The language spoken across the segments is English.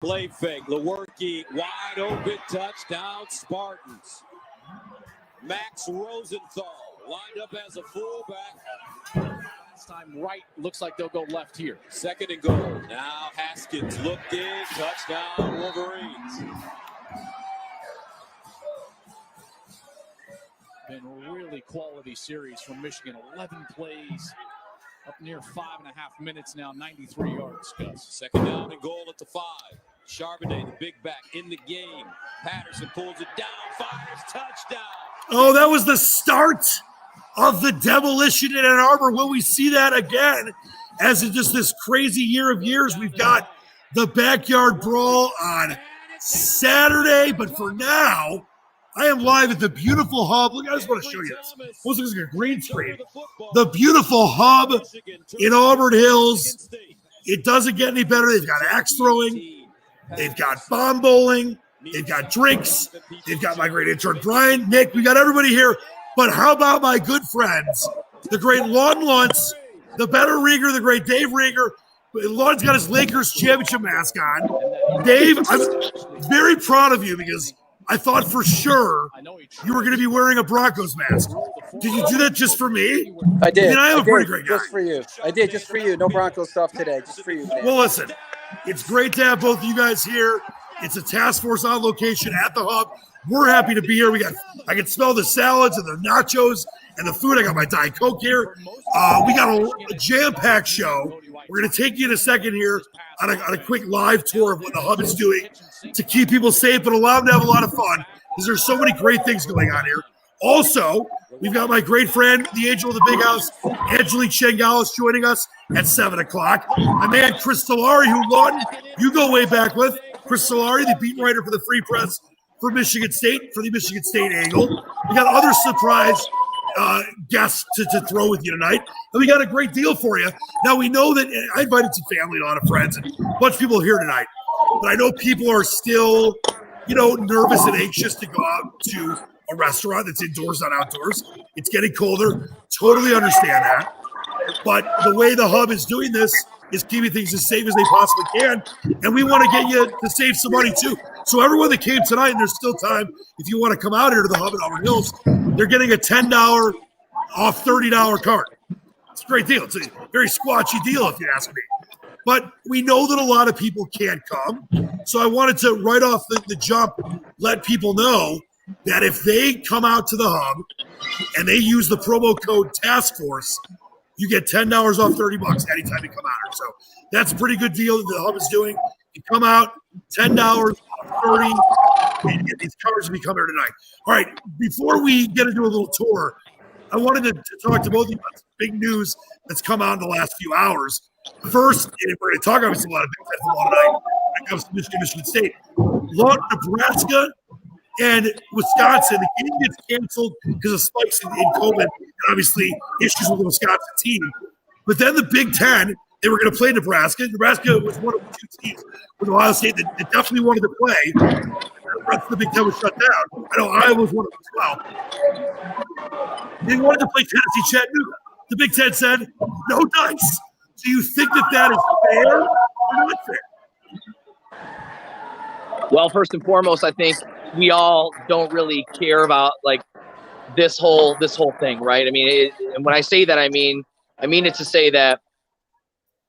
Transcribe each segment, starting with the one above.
Play fake. Lewerke wide open touchdown Spartans. Max Rosenthal lined up as a fullback. Last time right, looks like they'll go left here. 2nd and goal. Now Haskins looked in. Touchdown Wolverines. Been a really quality series from Michigan. 11 plays, up near 5.5 minutes now, 93 yards, Gus. 2nd down and goal at the 5. Charbonnet, the big back, in the game. Patterson pulls it down, fires, touchdown. Oh, that was the start of the demolition in Ann Arbor. Will we see that again? As in just this crazy year of years, we've got the Backyard Brawl on Saturday. But for now, I am live at the beautiful hub. Look, I just want to show you this. This looks like a green screen. The beautiful hub in Auburn Hills. It doesn't get any better. They've got axe throwing. They've got bomb bowling. They've got drinks. They've got my great intern, Brian, Nick. We got everybody here. But how about my good friends, the great Lon Luntz, the better Rieger, the great Dave Rieger. Lon's got his Lakers championship mask on. Dave, I'm very proud of you because I thought for sure you were going to be wearing a Broncos mask. Did you do that just for me? I did. I mean, I am a pretty great guy. Just for you. I did just for you. No Broncos stuff today. Just for you, man. Well, listen, it's great to have both of you guys here. It's a task force on location at the hub. We're happy to be here. I can smell the salads and the nachos and the food. I got my Diet Coke here. We got a jam-packed show. We're going to take you in a second here on a quick live tour of what the hub is doing to keep people safe but allow them to have a lot of fun because there's so many great things going on here. Also, we've got my great friend, the angel of the big house, Angelique Chengelis, joining us at 7 o'clock. My man, Chris Solari, who Lawton, you go way back with. Chris Solari, the beat writer for the Free Press for Michigan State, for the Michigan State angle. We got other surprise guests to throw with you tonight. And we got a great deal for you. Now, we know that I invited some family and a lot of friends and a bunch of people here tonight. But I know people are still, nervous and anxious to go out to a restaurant that's indoors, not outdoors. It's getting colder. Totally understand that. But the way the hub is doing this is keeping things as safe as they possibly can. And we want to get you to save some money too. So everyone that came tonight, and there's still time, if you want to come out here to the hub at Auburn Hills, they're getting a $10 off $30 card. It's a great deal. It's a very squatchy deal if you ask me. But we know that a lot of people can't come. So I wanted to, right off the jump, let people know that if they come out to the hub and they use the promo code Task Force, you get $10 off $30 anytime you come out here. So that's a pretty good deal that the hub is doing. You come out, $10 off $30, and you get these covers if you come here tonight. All right, before we get into a little tour, I wanted to talk to both of you about some big news that's come out in the last few hours. First, and we're going to talk obviously a lot of Big Ten football tonight when it comes to Michigan State. Nebraska and Wisconsin, the game gets canceled because of spikes in COVID and obviously issues with the Wisconsin team. But then the Big Ten, they were going to play Nebraska. Nebraska was one of the two teams with Ohio State that definitely wanted to play. The rest of the Big Ten was shut down. I know Iowa was one of them as well. They wanted to play Tennessee Chattanooga. The Big Ten said, no dice. Do you think that is fair or not fair? Well, first and foremost, I think we all don't really care about this whole thing, right? I mean, and when I say that, I mean it to say that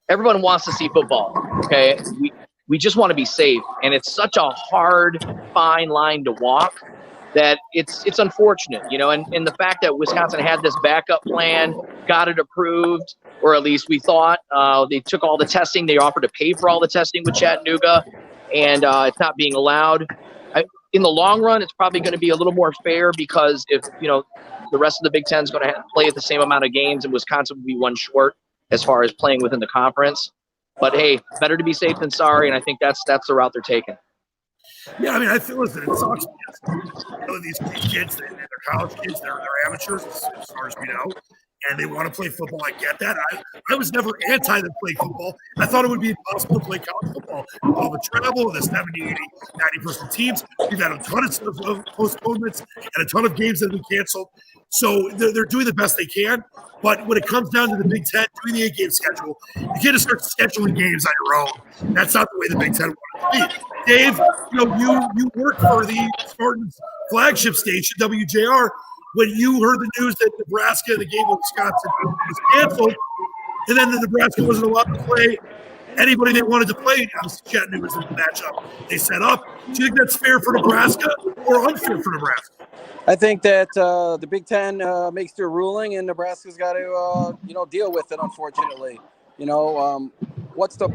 everyone wants to see football. Okay, we just want to be safe, and it's such a hard, fine line to walk that it's unfortunate, and the fact that Wisconsin had this backup plan, got it approved, or at least we thought. They took all the testing. They offered to pay for all the testing with Chattanooga, and it's not being allowed. In the long run, it's probably going to be a little more fair because if, the rest of the Big Ten is going to play at the same amount of games and Wisconsin will be one short as far as playing within the conference. But, hey, better to be safe than sorry, and I think that's the route they're taking. Yeah, I mean, listen, it sucks because these kids, they're college kids, they're amateurs as far as we know. and they want to play football. I get that. I was never anti them playing football. I thought it would be impossible to play college football with all the travel, the 70, 80, 90-person teams. We've had a ton of postponements and a ton of games that have been canceled. So they're doing the best they can. But when it comes down to the Big Ten doing the 8-game schedule, you can't just start scheduling games on your own. That's not the way the Big Ten wanted it to be. Dave, you work for the Spartans flagship station, WJR. When you heard the news that Nebraska, the game with Wisconsin, was canceled, and then the Nebraska wasn't allowed to play anybody they wanted to play, Chattanooga was in the matchup they set up. Do you think that's fair for Nebraska or unfair for Nebraska? I think that the Big Ten makes their ruling, and Nebraska's got to, deal with it. Unfortunately, what's the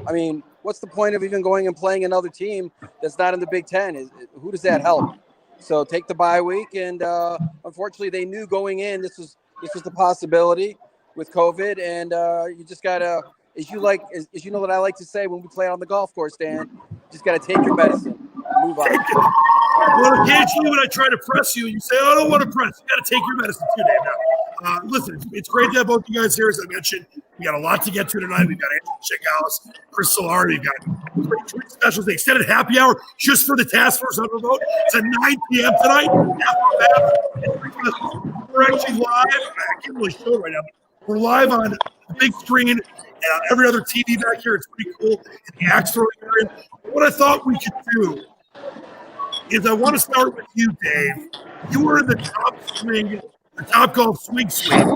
point of even going and playing another team that's not in the Big Ten? Who does that help? So take the bye week, and unfortunately, they knew going in this was the possibility with COVID, and you just gotta, as you know what I like to say when we play on the golf course, Dan, you just gotta take your medicine, and move on. Well, occasionally when I try to press you, you say, "Oh, I don't want to press." You got to take your medicine too, Dave. Now, listen, it's great to have both you guys here. As I mentioned, we got a lot to get to tonight. We've got Chengelis, Chris Solari. We've got great treat specials, the extended happy hour just for the task force on remote. It's at 9 p.m. tonight. We're actually live. I can't really show it right now, but we're live on the big screen. Every other TV back here. It's pretty cool in the axe throwing area. What I thought we could do is I want to start with you, Dave. You were in the Top Golf Swing Suite.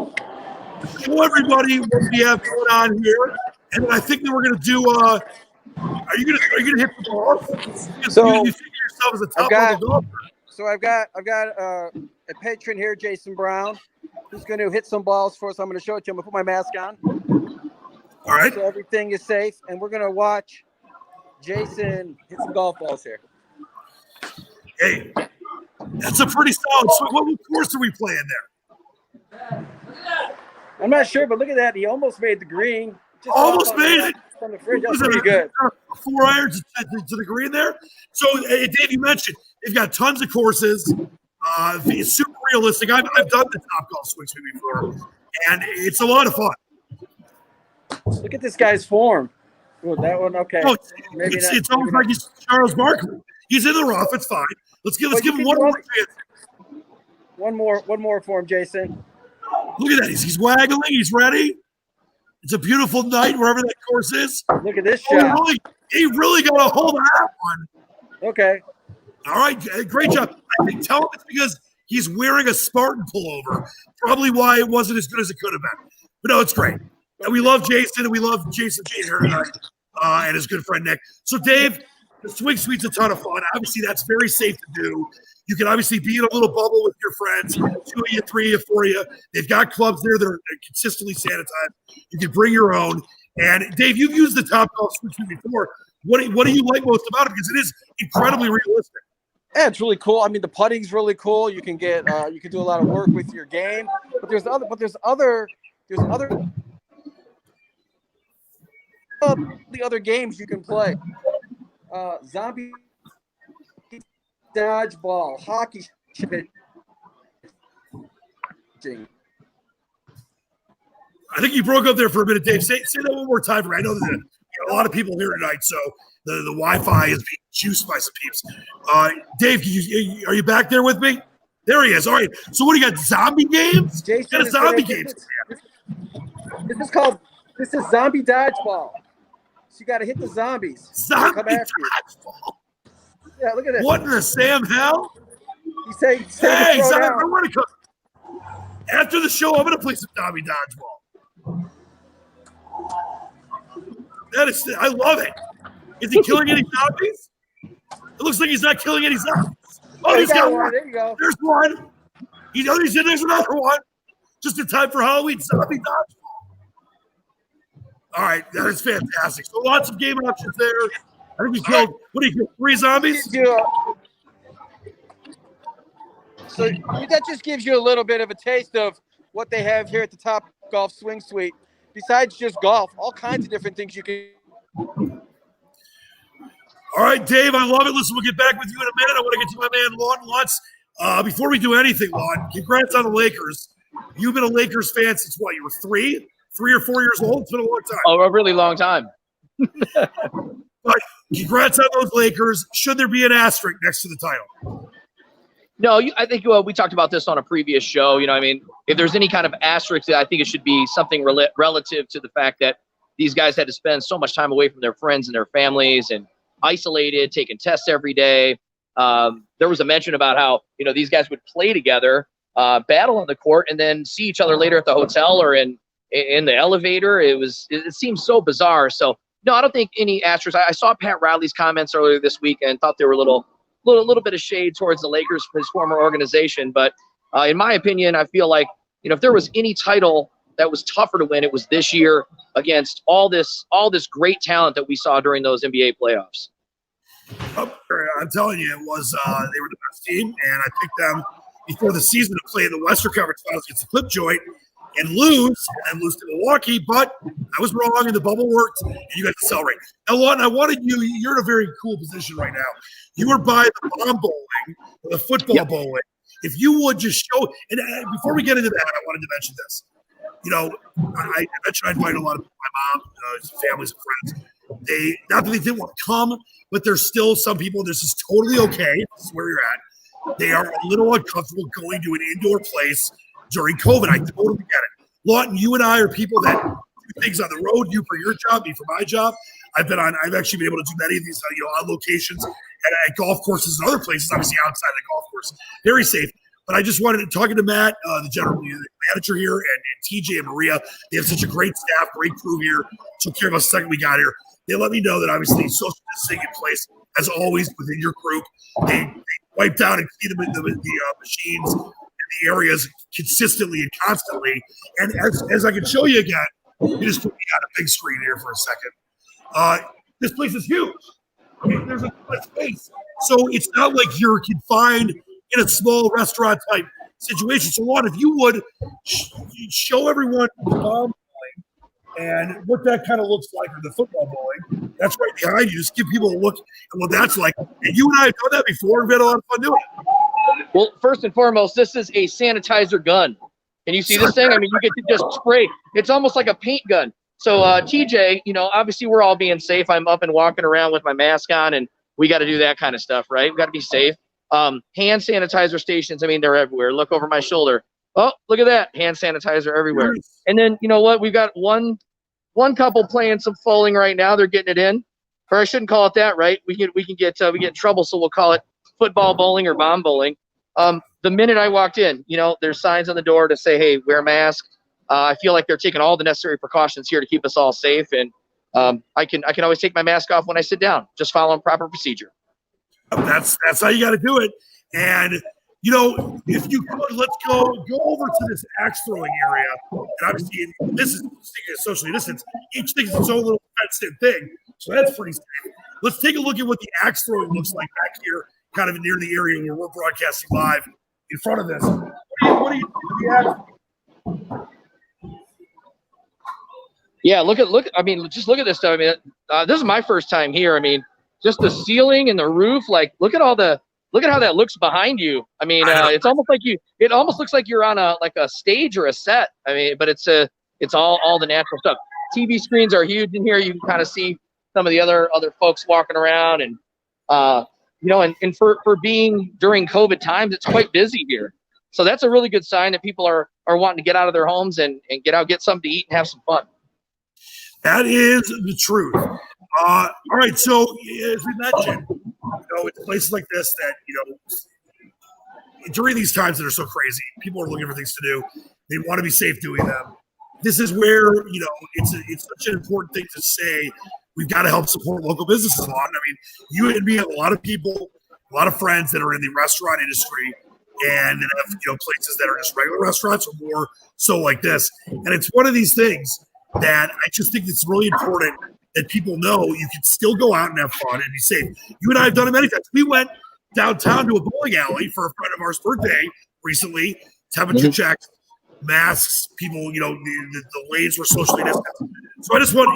Show everybody what we have going on here, and then I think that we're going to do. Are you going to hit the ball? So you see yourself as a top level golfer. So I've got a patron here, Jason Brown, who's going to hit some balls for us. I'm going to show it to him. I'm going to put my mask on. All right. So everything is safe, and we're going to watch Jason hit some golf balls here. Hey, that's a pretty solid swing. What course are we playing there? I'm not sure, but look at that. He almost made the green. Almost made it. From the fridge. That's pretty good. 4 irons to the green there. So, Dave, you mentioned they've got tons of courses. It's super realistic. I've done the Top Golf Swing Suite before, and it's a lot of fun. Look at this guy's form. Ooh, that one, okay. Oh, it's almost like he's Charles Barkley. He's in the rough. It's fine. Let's give him one more chance. One more for him, Jason. Look at that. He's waggling. He's ready. It's a beautiful night wherever that course is. Look at this shot. He really got a hold of that one. Okay. All right. Great job. I think tell him it's because he's wearing a Spartan pullover. Probably why it wasn't as good as it could have been. But no, it's great. And we love Jason, and we love Jason being here tonight, and his good friend Nick. So, Dave, the Swing Suite's a ton of fun. Obviously, that's very safe to do. You can obviously be in a little bubble with your friends, 2 of you, 3 of you, 4 of you. They've got clubs there that are consistently sanitized. You can bring your own. And, Dave, you've used the Top Golf Swing Suite before. What do you like most about it? Because it is incredibly realistic. Yeah, it's really cool. I mean, the putting's really cool. You can get you can do a lot of work with your game. But there's other games you can play. Zombie dodgeball, hockey pitching. I think you broke up there for a minute, Dave. Say that one more time for me. I know that a lot of people here tonight, so the Wi-Fi is being juiced by some peeps. Dave, are you back there with me? There he is. All right. So what do you got? Zombie games? Jason, got a zombie games. This is zombie dodgeball. So you got to hit the zombies. Zombie dodgeball. Yeah, look at this. What in the Sam hell? He's saying hey, I want to come. After the show, I'm going to play some zombie dodgeball. I love it. Is he killing any zombies? It looks like he's not killing any zombies. Oh, he's got one. There you go. There's one. There's another one. Just in time for Halloween zombie dodgeball. All right, that is fantastic. So lots of game options there. I think we killed, 3 zombies? So that just gives you a little bit of a taste of what they have here at the Top Golf Swing Suite. Besides just golf, all kinds of different things you can. All right, Dave, I love it. Listen, we'll get back with you in a minute. I want to get to my man, Lawton Lutz. Before we do anything, Lawton, congrats on the Lakers. You've been a Lakers fan since what? You were 3 or 4 years old? It's been a long time. Oh, a really long time. But congrats on those Lakers. Should there be an asterisk next to the title? No, I think we talked about this on a previous show. I mean, if there's any kind of asterisk, I think it should be something relative to the fact that these guys had to spend so much time away from their friends and their families and isolated, taking tests every day. There was a mention about how, these guys would play together, battle on the court, and then see each other later at the hotel or in the elevator. It seems so bizarre. So, no, I don't think any asterisk. I saw Pat Riley's comments earlier this week and thought they were a little bit of shade towards the Lakers, his former organization. But in my opinion, I feel like, if there was any title that was tougher to win, it was this year against all this great talent that we saw during those NBA playoffs. I'm telling you, it was they were the best team, and I picked them before the season to play in the Western Conference Finals against the Clip Joint and lose to Milwaukee. But I was wrong, and the bubble worked, and you got to celebrate. Now, Lawton, I wanted you're in a very cool position right now. You were by the bomb bowling, or the football bowling. If you would just show, and before we get into that, I wanted to mention this. I mentioned I invited a lot of people, my mom, families and friends. Not that they didn't want to come, but there's still some people, this is totally okay. This is where you're at. They are a little uncomfortable going to an indoor place during COVID. I totally get it. Lawton, you and I are people that do things on the road, you for your job, me for my job. I've actually been able to do many of these, on locations at golf courses and other places, obviously outside of the golf course. Very safe. But I just wanted to, talking to Matt, the general manager here, and TJ and Maria, they have such a great staff, great crew here. Took care of us the second we got here. They let me know that obviously social distancing in place, as always, within your group. They wipe down and clean the machines and the areas consistently and constantly. And as I can show you again, you just put me on a big screen here for a second. This place is huge. I mean, there's a lot of space. So it's not like you're confined in a small restaurant type situation. So, Lawton, if you would show everyone the bomb bowling and what that kind of looks like, or the football bowling, that's right behind you. Just give people a look at what that's like. And you and I have done that before, and we've had a lot of fun doing it. Well, first and foremost, this is a sanitizer gun. Can you see this thing? I mean, you get to just spray. It's almost like a paint gun. So, TJ, obviously we're all being safe. I'm up and walking around with my mask on, and we got to do that kind of stuff, right? We got to be safe. Hand sanitizer stations, I mean, they're everywhere. Look over my shoulder. Oh, look at that. Hand sanitizer everywhere. And then, you know what? We've got one couple playing some bowling right now. They're getting it in. Or I shouldn't call it that, right? We get we get in trouble, so we'll call it football bowling or bomb bowling. The minute I walked in, there's signs on the door to say, hey, wear a mask. I feel like they're taking all the necessary precautions here to keep us all safe. And I can always take my mask off when I sit down, just following proper procedure. That's how you got to do it. And, if you could, let's go over to this axe throwing area. And obviously, this is socially distanced. Each thing is its own little fenced-in thing. So that's pretty safe. Let's take a look at what the axe throwing looks like back here, kind of near the area where we're broadcasting live in front of this. What do you think of the axe? Yeah, I mean, just look at this stuff. I mean, this is my first time here. I mean, just the ceiling and the roof, look at how that looks behind you. I mean, it almost looks like you're on a stage or a set. I mean, but it's all the natural stuff. TV screens are huge in here. You can kind of see some of the other folks walking around, and and for being during COVID times, it's quite busy here. So that's a really good sign that people are wanting to get out of their homes and get something to eat and have some fun. That is the truth. All right, so as we mentioned, it's places like this that, during these times that are so crazy, people are looking for things to do. They want to be safe doing them. This is where, it's such an important thing to say. We've got to help support local businesses a lot. I mean, you and me have a lot of people, a lot of friends that are in the restaurant industry and that have, places that are just regular restaurants or more so like this. And it's one of these things that I just think it's really important that people know you can still go out and have fun and be safe. You and I have done it many times. We went downtown to a bowling alley for a friend of ours' birthday recently, temperature checks, masks, people, the lanes were socially distanced. So I just want,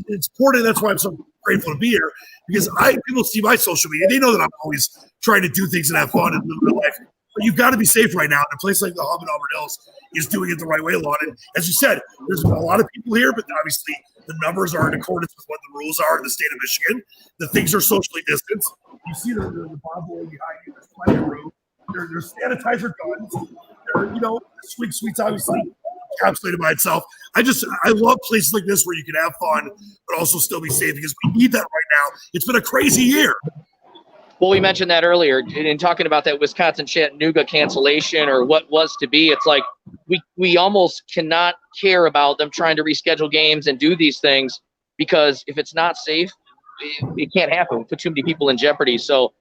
it's important. That's why I'm so grateful to be here, because people see my social media. They know that I'm always trying to do things and have fun and live my life. But you've got to be safe right now. And a place like the Hub in Auburn Hills is doing it the right way, Lon. And as you said, there's a lot of people here, but obviously the numbers are in accordance with what the rules are in the state of Michigan. The things are socially distanced. You see the bobble behind you. There's plenty of room. There's sanitizer guns. The swing suite's obviously encapsulated by itself. I love places like this where you can have fun, but also still be safe because we need that right now. It's been a crazy year. Well, we mentioned that earlier in talking about that Wisconsin-Chattanooga cancellation or what was to be. It's like we almost cannot care about them trying to reschedule games and do these things because if it's not safe, it can't happen. We put too many people in jeopardy. So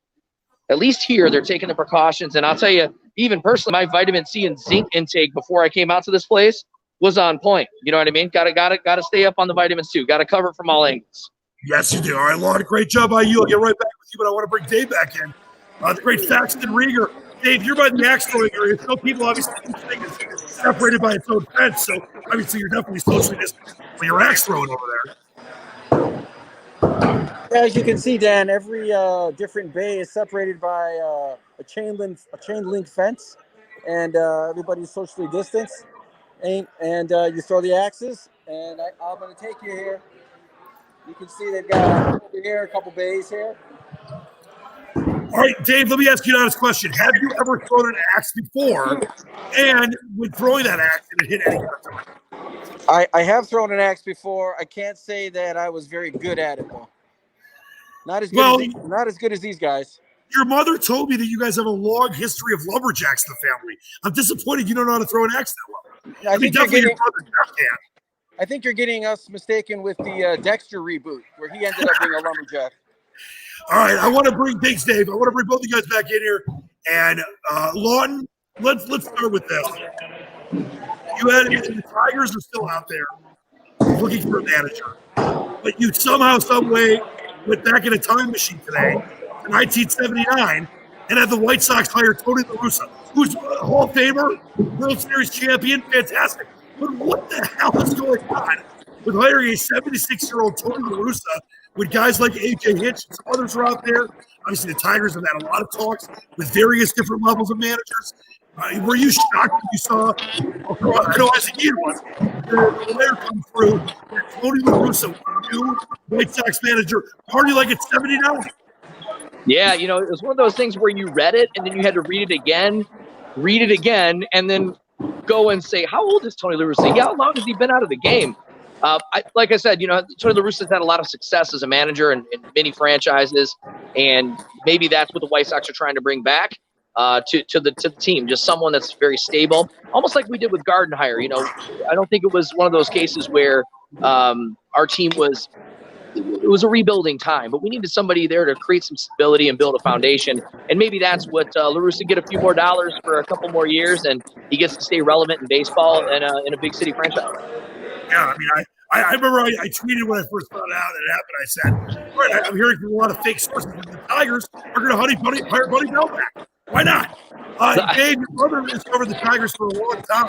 at least here they're taking the precautions. And I'll tell you, even personally, my vitamin C and zinc intake before I came out to this place was on point. You know what I mean? Gotta stay up on the vitamins too. Gotta cover it from all angles. Yes, you do. All right, Lon, great job by you. I'll get right back with you, but I want to bring Dave back in. The great Thaxton Rieger. Dave, you're by the axe throwing area. So people obviously think it's separated by its own fence, so obviously you're definitely socially distant when you're axe throwing over there. As you can see, Dan, every different bay is separated by a chain link fence, and everybody's socially distanced. And you throw the axes, and I'm going to take you here. You can see they've got over here a couple bays here. All right, Dave, let me ask you an honest question. Have you ever thrown an axe before? And when throwing that axe, did it hit any kind of time? I have thrown an axe before. I can't say that I was very good at it, though. Not as good as these guys. Your mother told me that you guys have a long history of lumberjacks in the family. I'm disappointed you don't know how to throw an axe that well. I think you're getting us mistaken with the Dexter reboot, where he ended up being a lumberjack. All right, thanks, Dave. I want to bring both of you guys back in here. And Lawton, let's start with this. The Tigers are still out there looking for a manager, but you somehow, some way, went back in a time machine today to 1979 and had the White Sox hire Tony La Russa, who's a Hall of Famer, World Series champion, fantastic. But what the hell is going on with hiring a 76-year-old Tony La Russa with guys like A.J. Hitch and some others are out there? Obviously, the Tigers have had a lot of talks with various different levels of managers. Were you shocked when you saw, I know as a kid was, the letter come through that Tony La Russa, new White Sox manager, party like it's 79? Yeah, it was one of those things where you read it and then you had to read it again, and then go and say, how old is Tony La Russa? Yeah, how long has he been out of the game? Like I said, Tony La Russa's had a lot of success as a manager in many franchises, and maybe that's what the White Sox are trying to bring back to the team. Just someone that's very stable, almost like we did with Gardenhire. I don't think it was one of those cases where our team was a rebuilding time, but we needed somebody there to create some stability and build a foundation. And maybe that's what La Russa get a few more dollars for a couple more years, and he gets to stay relevant in baseball and in a big city franchise. Yeah, I mean, I remember I tweeted when I first found out that it happened. I said, all right, I'm hearing from a lot of fake sources that the Tigers are going to hire Buddy Bell back. Why not? Dave, your brother has covered the Tigers for a long time.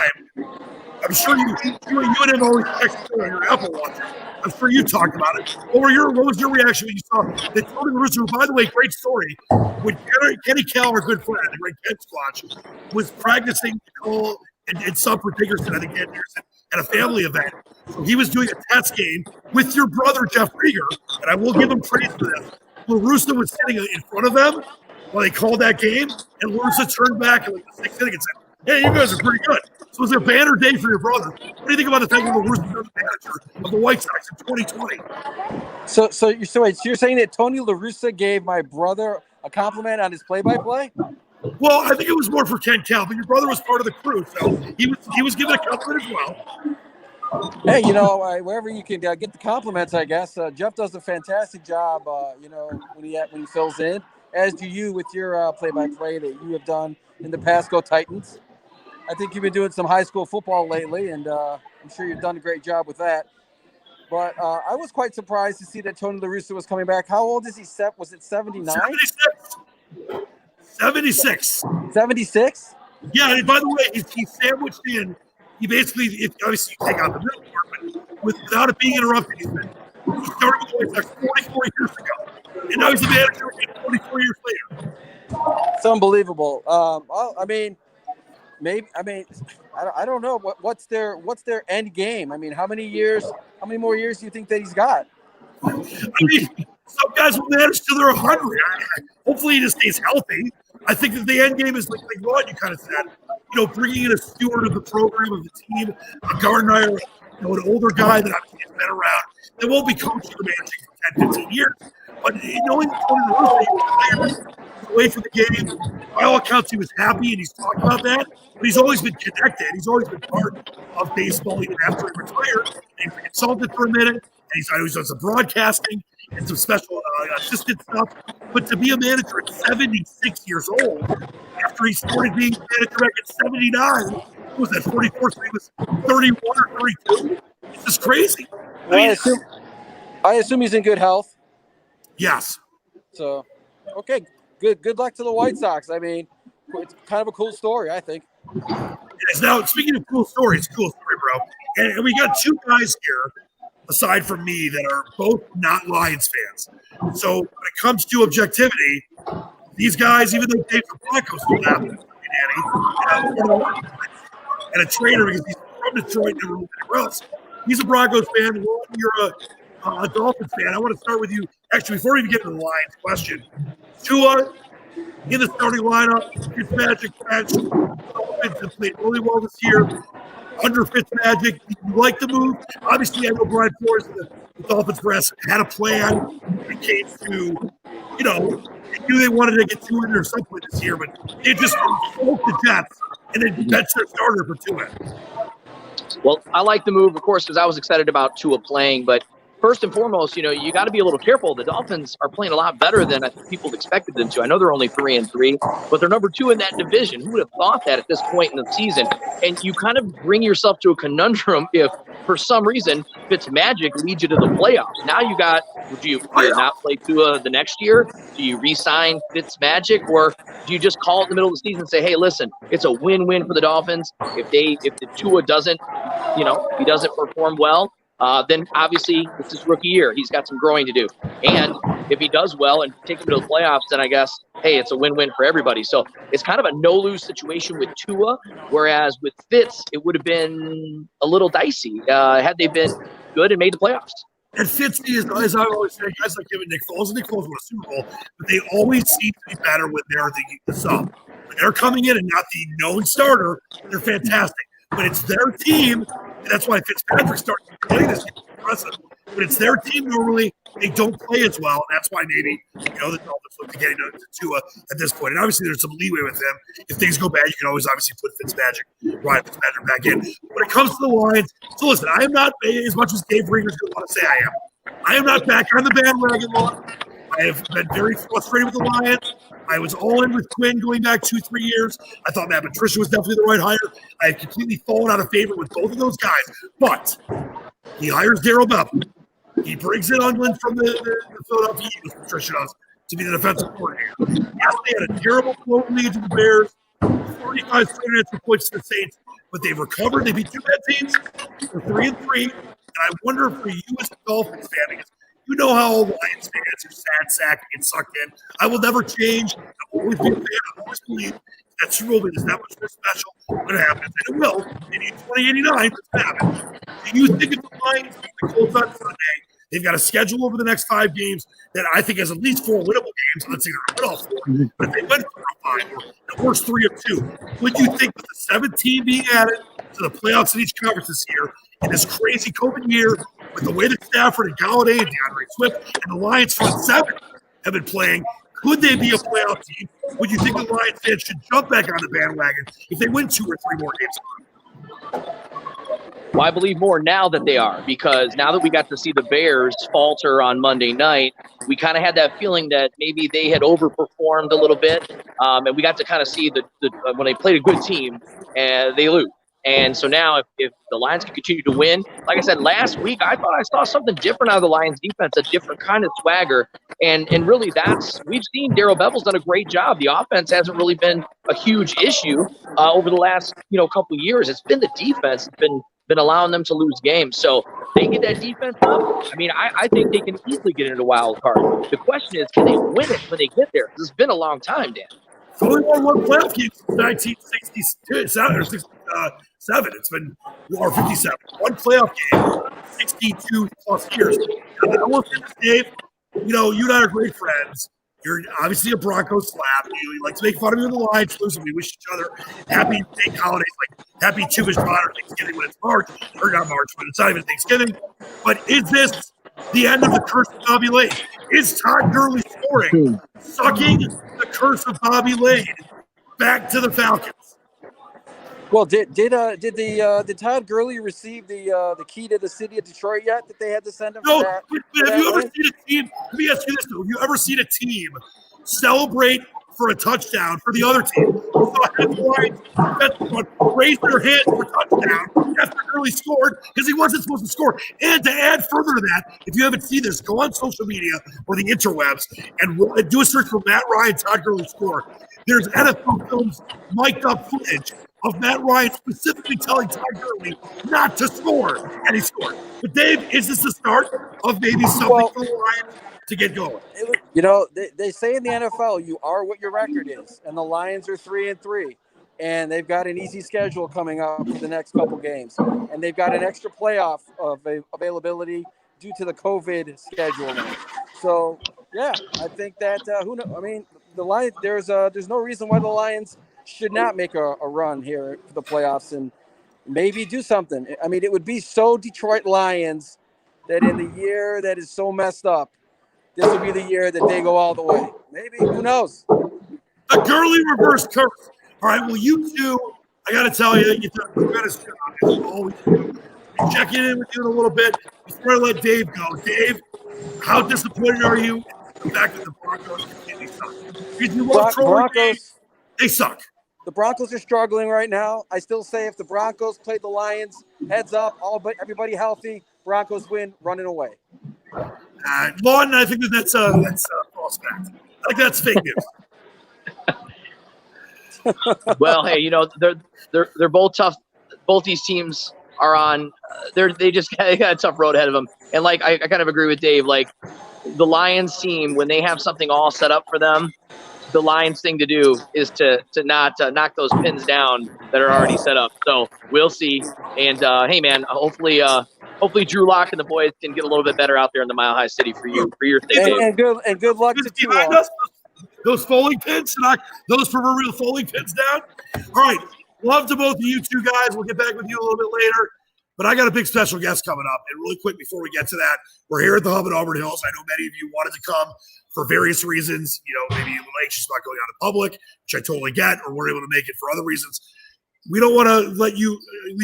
I'm sure you and him always text on your Apple Watch. I'm sure you talked about it. What was your reaction when you saw that Tony La Russa, who, by the way, great story, when Kenny Kell, our good friend, the great Ken Squatch, was practicing to call and sub for Dickerson, I think, at a family event. So he was doing a test game with your brother, Jeff Rieger, and I will give him praise for this. La Russa was sitting in front of them while they called that game, and La Russa turned back in the sixth inning and said, hey, you guys are pretty good. So it was a banner day for your brother. What do you think about the fact that La Russa is the manager of the White Sox in 2020? So you're saying that Tony La Russa gave my brother a compliment on his play-by-play? Well, I think it was more for Ken Kell, but your brother was part of the crew, so he was given a compliment as well. Hey, wherever you can get the compliments, I guess. Jeff does a fantastic job, when he fills in, as do you with your play-by-play that you have done in the past. Go Titans. I think you've been doing some high school football lately, and I'm sure you've done a great job with that. But I was quite surprised to see that Tony La Russa was coming back. How old is he? Was it 79? 76. 76? Yeah, and by the way, he's sandwiched in. He basically, obviously, you take out the middle part, but without it being interrupted, he started with the White Sox 44 years ago. And now he's the manager again 44 years later. It's unbelievable. I mean, maybe. I mean, I don't know what's their end game. I mean, how many more years do you think that he's got? I mean, some guys will manage till they're 100. Hopefully, he just stays healthy. I think that the end game is like Ron, you kind of said, bringing in a steward of the program, of the team, a Gardner, an older guy that has been around. They won't be coaching or managing for 10, 15 years. But knowing Tony La Russa, he was away from the game. By all accounts, he was happy, and he's talked about that. But he's always been connected. He's always been part of baseball, even after he retired. And he consulted for a minute, and he's done some broadcasting and some special assistant stuff. But to be a manager at 76 years old, after he started being a manager back at 79, what was that, 44? So he was 31 or 32? It's just crazy. I assume he's in good health. Yes. So, okay, good luck to the White Sox. I mean, it's kind of a cool story, I think. Yes. Now, speaking of cool stories, bro. And we got two guys here, aside from me, that are both not Lions fans. So when it comes to objectivity, these guys, even though Dave Zablanco still happens to be Danny, and a trainer because he's from Detroit and everywhere else. He's a Broncos fan. Ron, you're a Dolphins fan. I want to start with you. Actually, before we even get to the Lions question, Tua in the starting lineup, Fitzmagic, Dolphins have played really well this year. Under Fitzmagic, you like the move? Obviously, I know Brian Flores and the Dolphins brass had a plan when it came to, they knew they wanted to get Tua in there some point this year, but they just smoked the Jets, and then that's their starter for Tua. Well, I like the move, of course, because I was excited about Tua playing, but first and foremost, you got to be a little careful. The Dolphins are playing a lot better than I think people expected them to. I know they're only 3-3, but they're number 2 in that division. Who would have thought that at this point in the season? And you kind of bring yourself to a conundrum if, for some reason, Fitzmagic leads you to the playoffs. Now do you not play Tua the next year? Do you re-sign Fitzmagic, or do you just call it in the middle of the season and say, hey, listen, it's a win-win for the Dolphins. If the Tua doesn't, he doesn't perform well, then obviously it's his rookie year. He's got some growing to do. And if he does well and take him to the playoffs, then I guess, hey, it's a win-win for everybody. So it's kind of a no-lose situation with Tua, whereas with Fitz, it would have been a little dicey had they been good and made the playoffs. And Fitz is, as I always say, guys like him and Nick Foles. Nick Foles won a Super Bowl, but they always seem to be better when they're the sub. When they're coming in and not the known starter, they're fantastic. But it's their team, and that's why Fitzpatrick started to play this game. Impressive. But it's their team normally. They don't play as well, and that's why maybe the Dolphins look to getting to Tua at this point. And obviously, there's some leeway with them. If things go bad, you can always obviously put Ryan Fitzpatrick back in. When it comes to the Lions, so listen, I am not, as much as Dave Ringer's going to want to say I am not back on the bandwagon long. I have been very frustrated with the Lions. I was all in with Quinn going back 2-3 years. I thought Matt Patricia was definitely the right hire. I had completely fallen out of favor with both of those guys. But he hires Darryl Bevel. He brings in Undlin from the Philadelphia Eagles, Patricia does, to be the defensive coordinator. Yes, they had a terrible blown lead to the Bears, 45 straight extra points to the Saints, but they've recovered. They beat 2 bad teams. They're 3-3. And I wonder for you as a Dolphins fan, because you know how all Lions fans are sad sack and get sucked in. I will never change. I'll always be a fan. I'll always believe that Super Bowl is that much more special. When it happens, and it will. Maybe in 2089, it's going to happen. Do you think if the Lions beat the Colts on Sunday, they've got a schedule over the next 5 games that I think has at least 4 winnable games? Let's say they're all 4. But if they win 4 or 5, or the worst 3 of 2, would you think with the 17 being added to the playoffs in each conference this year, in this crazy COVID year, with the way that Stafford and Galladay and DeAndre Swift and the Lions front 7 have been playing, could they be a playoff team? Would you think the Lions fans should jump back on the bandwagon if they win 2 or 3 more games? Well, I believe more now that they are, because now that we got to see the Bears falter on Monday night, we kind of had that feeling that maybe they had overperformed a little bit, and we got to kind of see the when they played a good team and they lose. And so now if the Lions can continue to win, like I said, last week, I thought I saw something different out of the Lions defense, a different kind of swagger. And really we've seen Darryl Bevel's done a great job. The offense hasn't really been a huge issue over the last, couple of years. It's been the defense that's been allowing them to lose games. So they get that defense up. I mean, I think they can easily get into a wild card. The question is, can they win it when they get there? It's been a long time, Dan. So we won one playoff game since 1967 or 67. It's been, or 57. One playoff game, 62 plus years. And I will say this, Dave, you know, you and I are great friends. You're obviously a Broncos slap. You like to make fun of me when the Lions lose, and we wish each other happy fake holidays, like happy Jewish or Thanksgiving when it's March, or not March, but it's not even Thanksgiving. But is this the end of the curse of Bobby Lane? Is Todd Gurley scoring, sucking the curse of Bobby Lane back to the Falcons? Well, did Todd Gurley receive the key to the city of Detroit yet that they had to send him? No, for but have you ever seen a team? Let me ask you this: though. Have you ever seen a team celebrate for a touchdown for the other team? So headlines raise their hands for touchdown after Gurley scored because he wasn't supposed to score. And to add further to that, if you haven't seen this, go on social media or the interwebs and do a search for Matt Ryan Todd Gurley score. There's NFL films mic'd up footage of Matt Ryan specifically telling Todd Gurley not to score, and he scored. But Dave, is this the start of maybe something for Lions to get going? You know, they say in the NFL, you are what your record is, and the Lions are 3-3, and they've got an easy schedule coming up for the next couple games, and they've got an extra playoff of availability due to the COVID scheduling. So, yeah, I think that who knows? I mean, the Lions. There's no reason why the Lions should not make a run here for the playoffs and maybe do something. I mean, it would be so Detroit Lions that in the year that is so messed up, this will be the year that they go all the way. Maybe, who knows? A Gurley reverse curse. All right, well, you two, I got to tell you, you got to always checking in with you in a little bit before I let Dave go. Dave, how disappointed are you in the fact that the Broncos completely suck? Because you love Broncos. They suck. The Broncos are struggling right now. I still say if the Broncos played the Lions, heads up, everybody healthy, Broncos win, running away. Lawton, I think that's false fact. Like that's fake news. Well, hey, you know they're both tough. Both these teams are on. They got a tough road ahead of them. And like I kind of agree with Dave. Like the Lions team, when they have something all set up for them, the Lions thing to do is to not knock those pins down that are already set up. So we'll see. And hey, man, hopefully Drew Lock and the boys can get a little bit better out there in the Mile High City for your thing. And good luck to you. Those folding pins, knock those proverbial folding pins down. All right, love to both of you two guys. We'll get back with you a little bit later. But I got a big special guest coming up. And really quick before we get to that, we're here at the Hub in Auburn Hills. I know many of you wanted to come for various reasons. You know, maybe a little anxious about going out in public, which I totally get, or we're able to make it for other reasons. We don't want to leave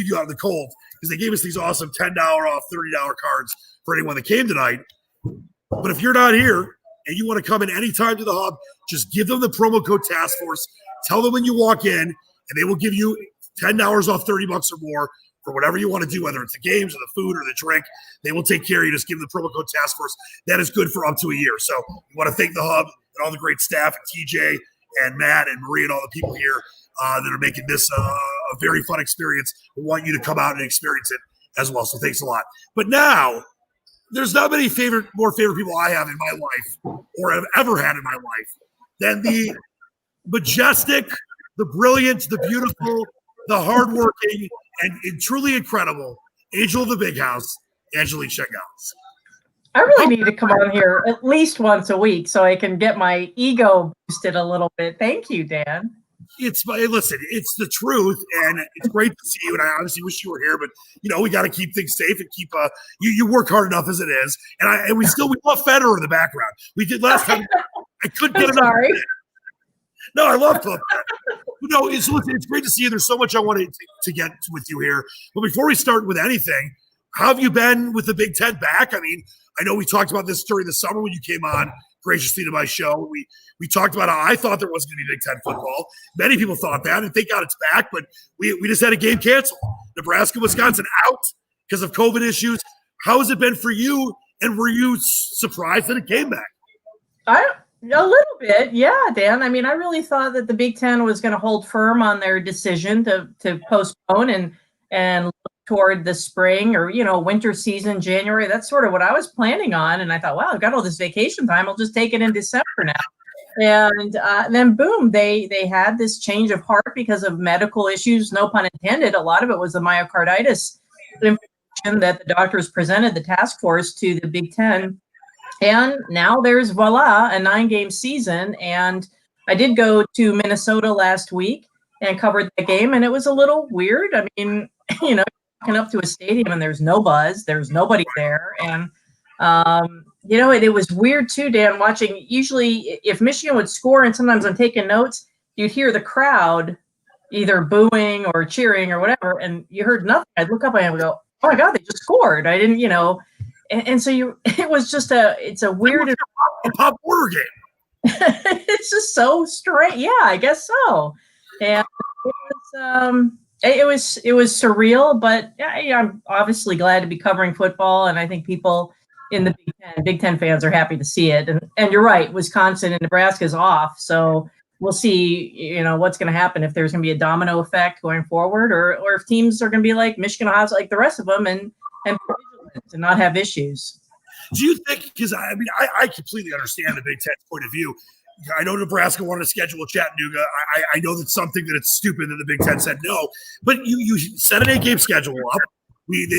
you out in the cold because they gave us these awesome $10 off, $30 cards for anyone that came tonight. But if you're not here and you want to come in anytime to the Hub, just give them the promo code Task Force. Tell them when you walk in, and they will give you $10 off $30 or more for whatever you want to do, whether it's the games or the food or the drink. They will take care of you. Just give them the promo code Task Force. That is good for up to a year. So we want to thank the Hub and all the great staff and TJ and Matt and Marie and all the people here that are making this a very fun experience. We want you to come out and experience it as well. So thanks a lot. But now, there's not many more favorite people I have in my life or have ever had in my life than the majestic, the brilliant, the beautiful, the hardworking, and truly incredible angel of the big house, Angelique Chengelis. I really need to come on here at least once a week so I can get my ego boosted a little bit. Thank you, Dan. It's the truth, and it's great to see you. And I obviously wish you were here, but you know we got to keep things safe and keep. You work hard enough as it is, and we love Federer in the background. We did last time. I couldn't get enough. Sorry. No, I love Club. No, it's great to see you. There's so much I wanted to get with you here. But before we start with anything, how have you been with the Big Ten back? I mean, I know we talked about this during the summer when you came on graciously to my show. We talked about how I thought there wasn't going to be Big Ten football. Many people thought that, and thank God it's back. But we just had a game canceled. Nebraska, Wisconsin out because of COVID issues. How has it been for you? And were you surprised that it came back? A little bit, yeah, Dan. I mean, I really thought that the Big Ten was going to hold firm on their decision to postpone and look toward the spring or, winter season, January. That's sort of what I was planning on. And I thought, wow, I've got all this vacation time. I'll just take it in December now. And then boom, they had this change of heart because of medical issues, no pun intended. A lot of it was the myocarditis information that the doctors presented the task force to the Big Ten. And now there's voila, a 9-game season. And I did go to Minnesota last week and covered the game, and it was a little weird. I mean, walking up to a stadium and there's no buzz, there's nobody there. And it was weird too, Dan, watching. Usually if Michigan would score, and sometimes I'm taking notes, you'd hear the crowd either booing or cheering or whatever, and you heard nothing. I'd look up and I would go, oh my God, they just scored. I didn't, and so it was just it's a weird pop order game. It's just so strange. Yeah, I guess so. And it was surreal, but I'm obviously glad to be covering football, and I think people in the Big Ten fans are happy to see it. And you're right, Wisconsin and Nebraska is off, so we'll see, what's going to happen, if there's going to be a domino effect going forward, or if teams are going to be like Michigan, Ohio, like the rest of them, and not have issues. Do you think? Because I completely understand the Big Ten's point of view. I know Nebraska wanted to schedule Chattanooga. I know that's something that it's stupid that the Big Ten said no. But you set an 8-game schedule up.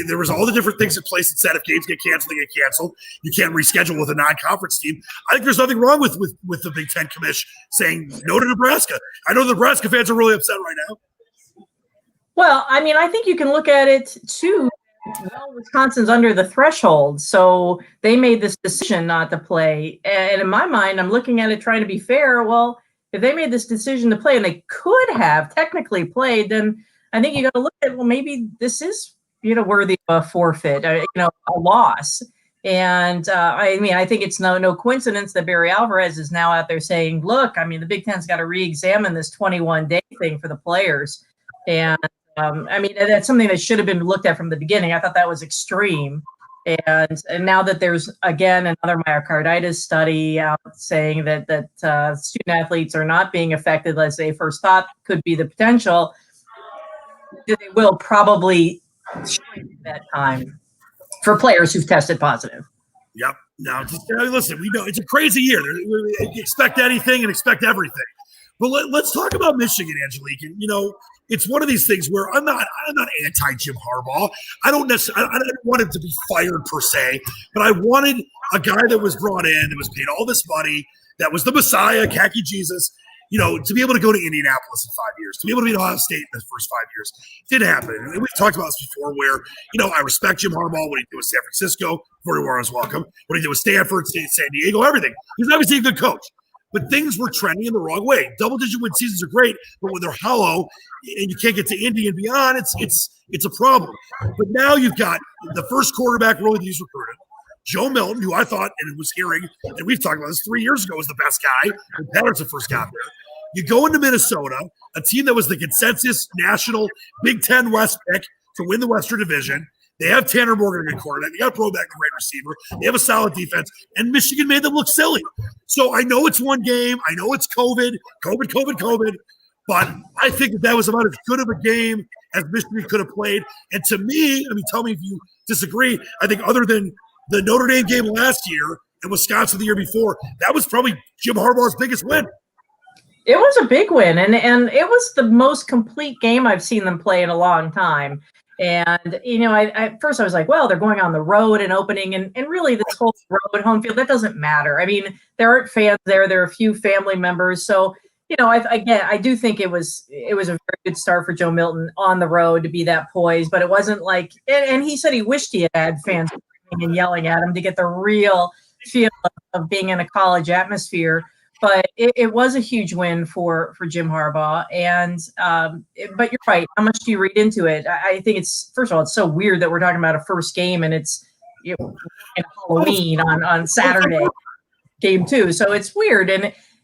There was all the different things in place that said if games get canceled, they get canceled. You can't reschedule with a non-conference team. I think there's nothing wrong with the Big Ten commish saying no to Nebraska. I know the Nebraska fans are really upset right now. Well, I mean, I think you can look at it too. Well, Wisconsin's under the threshold, so they made this decision not to play. And in my mind, I'm looking at it trying to be fair. Well, if they made this decision to play and they could have technically played, then I think you got to look at, well, maybe this is, worthy of a forfeit, a loss. And I think it's no coincidence that Barry Alvarez is now out there saying, look, the Big Ten's got to re-examine this 21-day thing for the players. And that's something that should have been looked at from the beginning. I thought that was extreme. And now that there's, again, another myocarditis study out saying that student athletes are not being affected as they first thought could be the potential, they will probably shrink that time for players who've tested positive. Yep. Now, listen, we know it's a crazy year. We expect anything and expect everything. But let's talk about Michigan, Angelique. And, it's one of these things where I'm not anti-Jim Harbaugh. I don't want him to be fired per se, but I wanted a guy that was brought in, that was paid all this money, that was the Messiah, khaki Jesus, to be able to go to Indianapolis in 5 years, to be able to be at Ohio State in the first 5 years. It didn't happen. And we've talked about this before where, I respect Jim Harbaugh, what he did with San Francisco, everywhere I was welcome, what he did with Stanford, San Diego, everything. He's obviously a good coach. But things were trending in the wrong way. Double-digit win seasons are great, but when they're hollow and you can't get to Indy and beyond, it's a problem. But now you've got the first quarterback really he's recruited, Joe Milton, who I thought and was hearing, and we've talked about this 3 years ago, was the best guy when Patterson first got there. You go into Minnesota, a team that was the consensus national Big Ten West pick to win the Western Division. They have Tanner Morgan, a good quarterback. They got a Brobeck, a great receiver. They have a solid defense. And Michigan made them look silly. So I know it's one game. I know it's COVID. But I think that was about as good of a game as Michigan could have played. And to me, tell me if you disagree, I think other than the Notre Dame game last year and Wisconsin the year before, that was probably Jim Harbaugh's biggest win. It was a big win. And it was the most complete game I've seen them play in a long time. And, at first I was like, well, they're going on the road and opening, and really this whole road home field, that doesn't matter. There aren't fans there. There are a few family members. So, I do think it was a very good start for Joe Milton on the road to be that poised, but it wasn't like, and he said he wished he had fans and yelling at him to get the real feel of being in a college atmosphere. But it was a huge win for Jim Harbaugh. And but you're right. How much do you read into it? I think first of all, it's so weird that we're talking about a first game and it's Halloween on Saturday, game 2. So it's weird.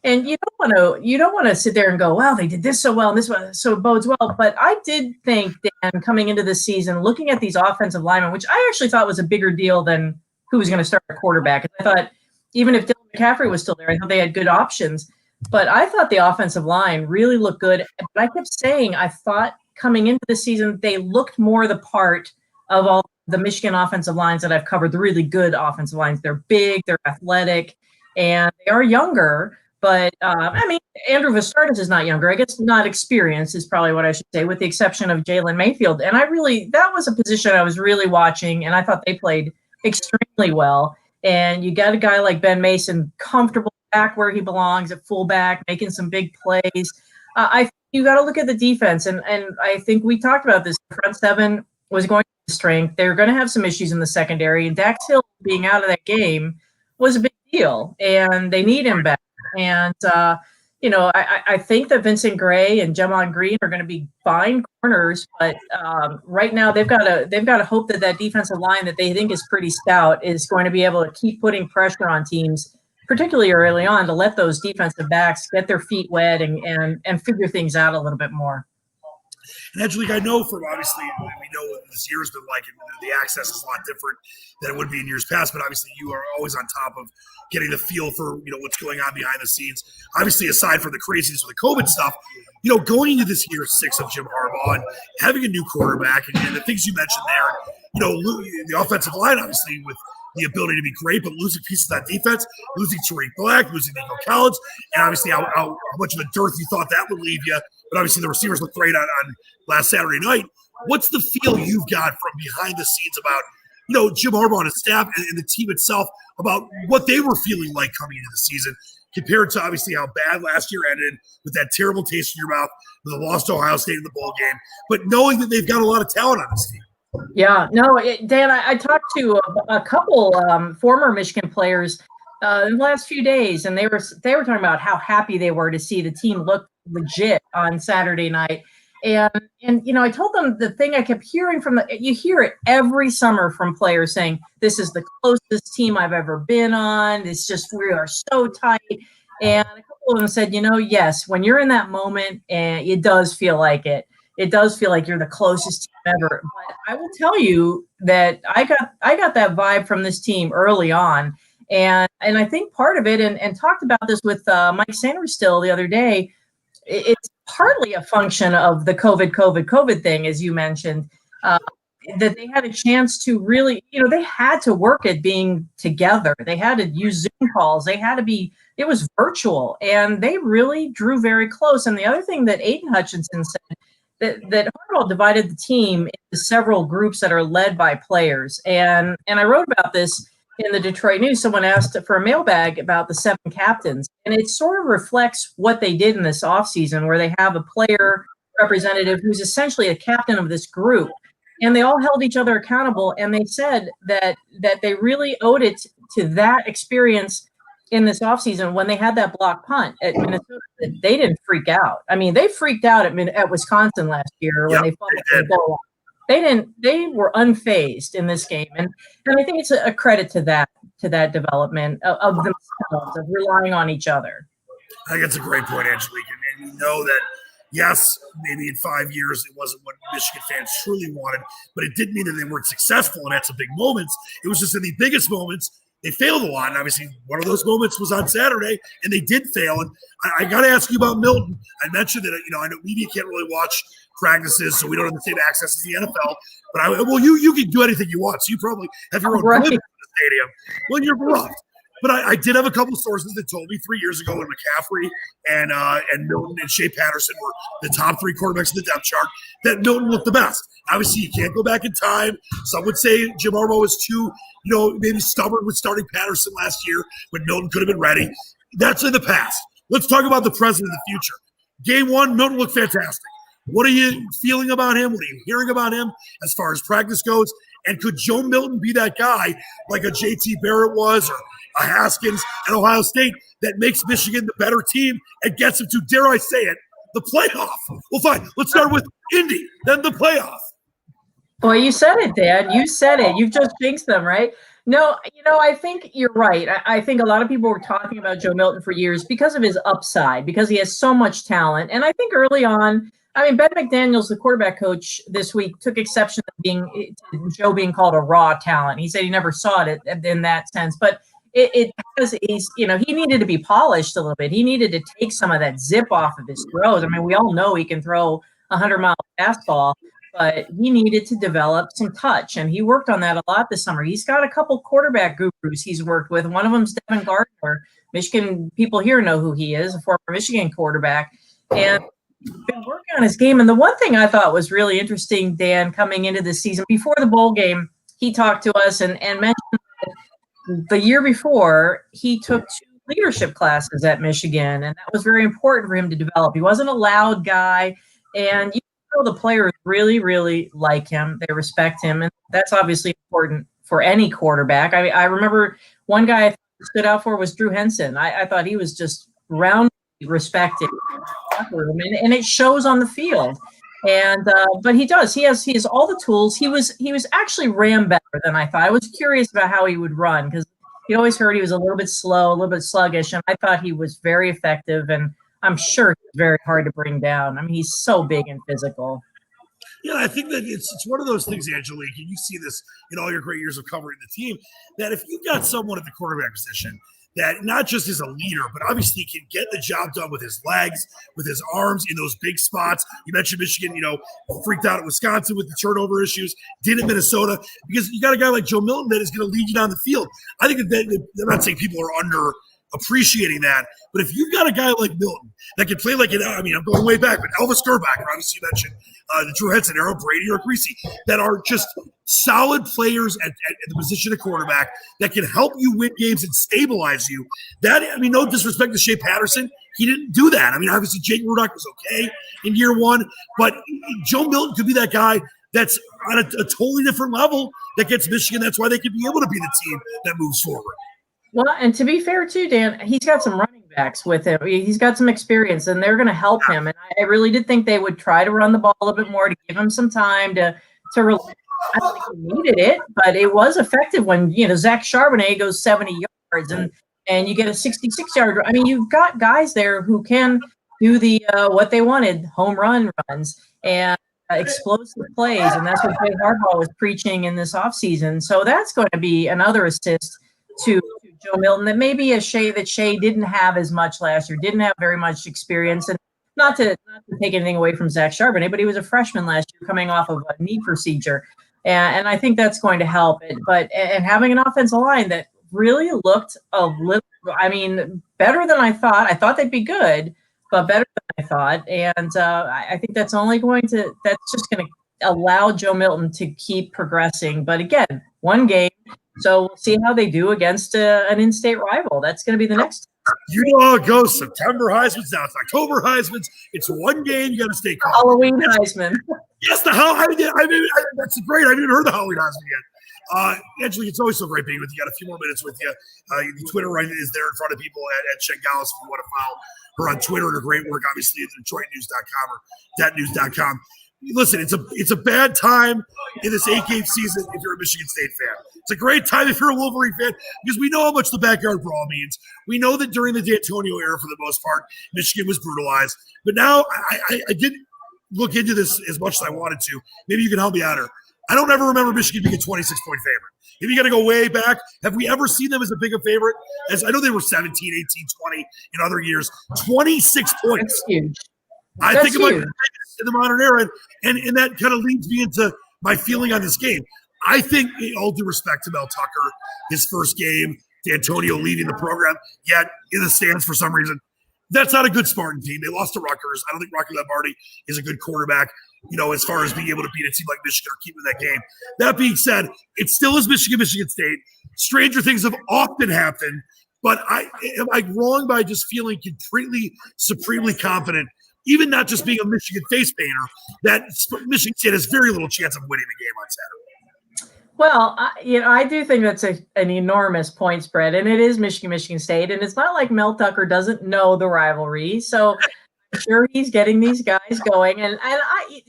And you don't want to sit there and go, well, they did this so well and this one so bodes well. But I did think, Dan, coming into the season, looking at these offensive linemen, which I actually thought was a bigger deal than who was going to start a quarterback. I thought even if Dylan McCaffrey was still there, I thought they had good options. But I thought the offensive line really looked good. But I kept saying I thought coming into the season, they looked more the part of all the Michigan offensive lines that I've covered, the really good offensive lines. They're big, they're athletic, and they are younger. But I mean, Andrew Vistardis is not younger. I guess not experienced is probably what I should say, with the exception of Jalen Mayfield. And that was a position I was really watching, and I thought they played extremely well. And you got a guy like Ben Mason, comfortable back where he belongs at fullback, making some big plays. I think you got to look at the defense, and I think we talked about this. Front seven was going to be strength. They're going to have some issues in the secondary, and Dax Hill being out of that game was a big deal, and they need him back. And I think that Vincent Gray and Jamon Green are going to be fine corners, but right now they've got to hope that defensive line that they think is pretty stout is going to be able to keep putting pressure on teams, particularly early on, to let those defensive backs get their feet wet and figure things out a little bit more. And Angelique, I know from obviously we know what this year's been like, and the access is a lot different than it would be in years past. But obviously, you are always on top of getting the feel for what's going on behind the scenes. Obviously, aside from the craziness with the COVID stuff, going into this year 6 of Jim Harbaugh and having a new quarterback and the things you mentioned there, the offensive line obviously with the ability to be great, but losing pieces of that defense, losing Tariq Black, losing Nico Collins, and obviously how much of a dearth you thought that would leave you. But obviously the receivers looked great on last Saturday night. What's the feel you've got from behind the scenes about, Jim Harbaugh and his staff and the team itself, about what they were feeling like coming into the season compared to obviously how bad last year ended with that terrible taste in your mouth with a loss to Ohio State in the bowl game, but knowing that they've got a lot of talent on this team? Yeah, no, Dan, I talked to a couple former Michigan players in the last few days, and they were talking about how happy they were to see the team look legit on Saturday night. And I told them the thing I kept hearing you hear it every summer from players saying, this is the closest team I've ever been on. It's just, we are so tight. And a couple of them said, yes, when you're in that moment, and it does feel like it. It does feel like you're the closest team ever. But I will tell you that I got that vibe from this team early on. And I think part of it, and talked about this with Mike Sanders still the other day, it's partly a function of the COVID thing, as you mentioned, that they had a chance to really, they had to work at being together. They had to use Zoom calls. It was virtual, and they really drew very close. And the other thing that Aiden Hutchinson said, that Harbaugh divided the team into several groups that are led by players. And I wrote about this in the Detroit News. Someone asked for a mailbag about the 7 captains, and it sort of reflects what they did in this offseason, where they have a player representative who's essentially a captain of this group, and they all held each other accountable. And they said that they really owed it to that experience in this offseason when they had that block punt at Minnesota. They didn't freak out. I mean, they freaked out at Wisconsin last year when they fumbled the goal. They were unfazed in this game. And I think it's a credit to that development of themselves, of relying on each other. I think that's a great point, Angelique. And you know that, yes, maybe in 5 years it wasn't what Michigan fans truly wanted, but it didn't mean that they weren't successful and had some big moments. It was just in the biggest moments, they failed a lot. And obviously one of those moments was on Saturday, and they did fail. And I got to ask you about Milton. I mentioned that, I know media can't really watch practices, so we don't have the same access as the NFL. But you can do anything you want. So you probably have your own clip in the stadium. Well, you're beloved. But I did have a couple sources that told me 3 years ago when McCaffrey and Milton and Shea Patterson were the top 3 quarterbacks in the depth chart, that Milton looked the best. Obviously, you can't go back in time. Some would say Jim Harbaugh was too, maybe stubborn with starting Patterson last year when Milton could have been ready. That's in the past. Let's talk about the present and the future. Game 1, Milton looked fantastic. What are you feeling about him? What are you hearing about him as far as practice goes? And could Joe Milton be that guy like a JT Barrett was, or a Haskins at Ohio State, that makes Michigan the better team and gets them to, dare I say it, the playoff? Well, fine. Let's start with Indy, then the playoff. Boy, you said it, Dan. You said it. You've just jinxed them, right? No, I think you're right. I think a lot of people were talking about Joe Milton for years because of his upside, because he has so much talent. And I think early on, Ben McDaniels, the quarterback coach this week, took exception to Joe being called a raw talent. He said he never saw it in that sense, but he needed to be polished a little bit. He needed to take some of that zip off of his throws. We all know he can throw a 100-mile fastball, but he needed to develop some touch, and he worked on that a lot this summer. He's got a couple quarterback gurus he's worked with. One of them's Devin Gardner. Michigan people here know who he is, a former Michigan quarterback, and been working on his game. And the one thing I thought was really interesting, Dan, coming into the season before the bowl game, he talked to us and mentioned that the year before he took 2 leadership classes at Michigan, and that was very important for him to develop. He wasn't a loud guy, and you know the players really, really like him. They respect him, and that's obviously important for any quarterback. I remember one guy I stood out for was Drew Henson. I thought he was just roundly respected, and it shows on the field. And but he does. He has all the tools. He was actually ran better than I thought. I was curious about how he would run because you always heard he was a little bit slow, a little bit sluggish, and I thought he was very effective. And I'm sure he's very hard to bring down. I mean, he's so big and physical. Yeah, I think that it's one of those things, Angelique, and you see this in all your great years of covering the team, that if you've got someone at the quarterback position that not just is a leader, but obviously can get the job done with his legs, with his arms in those big spots. You mentioned Michigan, freaked out at Wisconsin with the turnover issues, did in Minnesota, because you got a guy like Joe Milton that is going to lead you down the field. I think that I'm not saying people are under appreciating that, but if you've got a guy like Milton that can play like I'm going way back, but Elvis Gerbacher, obviously you mentioned the Drew Henson era, Brady or Greasy, that are just solid players at the position of quarterback that can help you win games and stabilize you. No disrespect to Shea Patterson, he didn't do that. Obviously Jake Rudock was okay in year one, but Joe Milton could be that guy that's on a totally different level that gets Michigan. That's why they could be able to be the team that moves forward. Well, and to be fair too, Dan, he's got some running backs with him. He's got some experience, and they're going to help him. And I really did think they would try to run the ball a little bit more to give him some time to relax. I don't think he needed it, but it was effective when Zach Charbonnet goes 70 yards and you get a 66-yard. You've got guys there who can do the what they wanted, home run runs and explosive plays, and that's what Jay Harbaugh was preaching in this offseason. So that's going to be another assist to Joe Milton that maybe Shea didn't have as much last year, didn't have very much experience. And not to take anything away from Zach Charbonnet, but he was a freshman last year coming off of a knee procedure. And I think that's going to help it. But and having an offensive line that really looked a little, better than I thought. I thought they'd be good, but better than I thought. And I think that's just going to allow Joe Milton to keep progressing. But again, one game. So we'll see how they do against an in-state rival. That's going to be the next. You know how it goes. September Heisman's now. It's October Heisman's. It's one game. You got to stay calm. Halloween Heisman. Yes, that's great. I haven't even heard the Halloween Heisman yet. Angelique, it's always so great being with you. Got a few more minutes with you. The Twitter right is there in front of people at Chengelis if you want to follow her on Twitter and her great work, obviously, at DetroitNews.com or DatNews.com. Listen, it's a bad time in this 8-game season if you're a Michigan State fan. It's a great time if you're a Wolverine fan because we know how much the Backyard Brawl means. We know that during the D'Antonio era, for the most part, Michigan was brutalized. But now I didn't look into this as much as I wanted to. Maybe you can help me out here. I don't ever remember Michigan being a 26-point favorite. If you got to go way back, have we ever seen them as a big a favorite? As I know they were 17, 18, 20 in other years. 26 points. That's huge. I think about in the modern era, and that kind of leads me into my feeling on this game. I think, all due respect to Mel Tucker, his first game, D'Antonio leading the program, yet in the stands for some reason. That's not a good Spartan team. They lost to Rutgers. I don't think Rocky Lombardi is a good quarterback, as far as being able to beat a team like Michigan or keeping that game. That being said, it still is Michigan State. Stranger things have often happened, but am I wrong by just feeling completely, supremely confident, even not just being a Michigan face painter, that Michigan State has very little chance of winning the game on Saturday? Well, I do think that's an enormous point spread, and it is Michigan State, and it's not like Mel Tucker doesn't know the rivalry. So I'm sure he's getting these guys going, and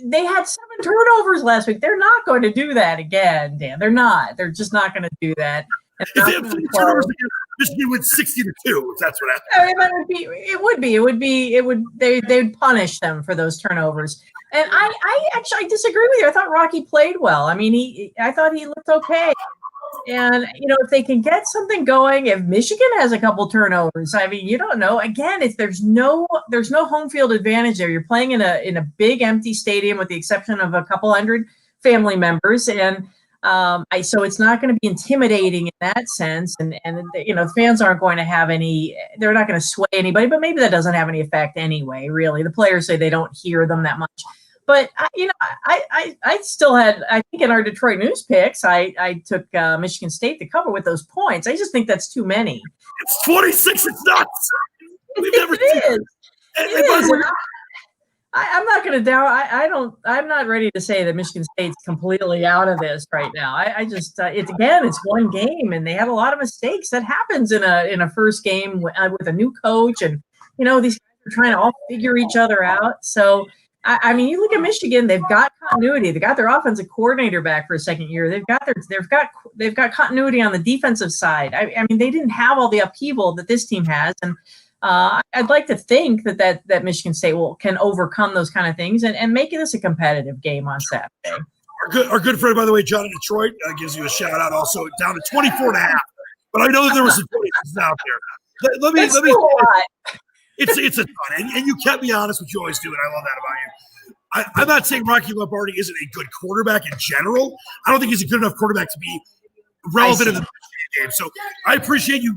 they had 7 turnovers last week. They're not going to do that again, Dan. They're not. They're just not going to do that. If they have 3 turnovers again, Michigan would 60-2. If that's what happened. They'd punish them for those turnovers. And I actually disagree with you. I thought Rocky played well. I thought he looked okay. And if they can get something going, if Michigan has a couple turnovers, you don't know. Again, if there's no home field advantage there. You're playing in a big empty stadium with the exception of a couple hundred family members, and So it's not going to be intimidating in that sense, and fans aren't going to have they're not going to sway anybody, but maybe that doesn't have any effect anyway. Really, the players say they don't hear them that much. But I still had, I think in our Detroit News picks, I took Michigan State to cover with those points. I just think that's too many. It's 26. It's nuts. We've never seen it. It is. I'm not going to doubt. I'm not ready to say that Michigan State's completely out of this right now. I just, it's one game, and they had a lot of mistakes. That happens in a first game with a new coach, and these guys are trying to all figure each other out. So, I mean, you look at Michigan; they've got continuity. They got their offensive coordinator back for a second year. They've got continuity on the defensive side. I mean, they didn't have all the upheaval that this team has, and I'd like to think that Michigan State can overcome those kind of things and make this a competitive game on Saturday. Our good friend, by the way, John in Detroit, gives you a shout out. Also down to 24.5. But I know that there was some 26s out there. Let me. A lot. It's a ton, and you kept me honest, which you always do, and I love that about you. I'm not saying Rocky Lombardi isn't a good quarterback in general. I don't think he's a good enough quarterback to be relevant in the game. So I appreciate you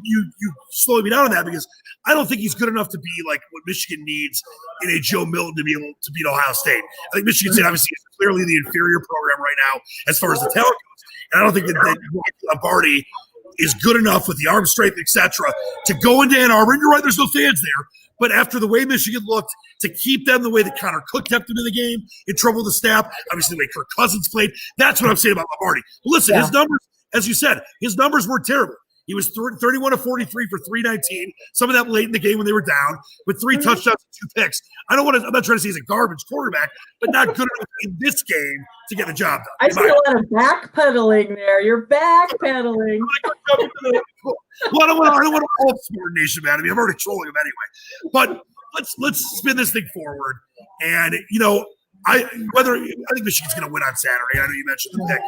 slowing me down on that, because I don't think he's good enough to be like what Michigan needs in a Joe Milton to be able to beat Ohio State. I think Michigan State obviously is clearly the inferior program right now as far as the talent goes, and I don't think that Rocky Lombardi is good enough with the arm strength, etc., to go into Ann Arbor. And you're right, there's no fans there. But after the way Michigan looked, to keep them the way that Connor Cook kept them in the game, in trouble the staff, obviously the way Kirk Cousins played, that's what I'm saying about Lombardi. But listen, his numbers, as you said, his numbers were terrible. He was 31 of 43 for 319, some of that late in the game when they were down, with 3 touchdowns and 2 picks. I'm not trying to say he's a garbage quarterback, but not good enough in this game to get the job done. I see a lot of backpedaling there. You're backpedaling. Well, I don't want to all subordination, man. I mean, I'm already trolling him anyway. But let's spin this thing forward. And I think Michigan's going to win on Saturday. I know you mentioned the pick,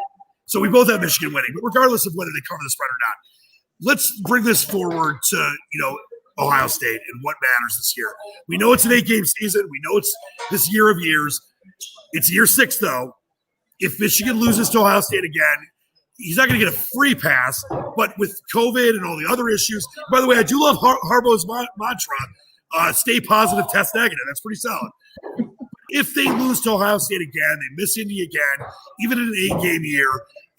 so we both have Michigan winning. But regardless of whether they cover the spread or not, let's bring this forward to Ohio State and what matters this year. We know it's an 8-game season. We know it's this year of years. It's year 6, though. If Michigan loses to Ohio State again, he's not going to get a free pass. But with COVID and all the other issues, by the way, I do love Harbaugh's mantra: stay positive, test negative. That's pretty solid. If they lose to Ohio State again, they miss Indy again, even in an 8-game year,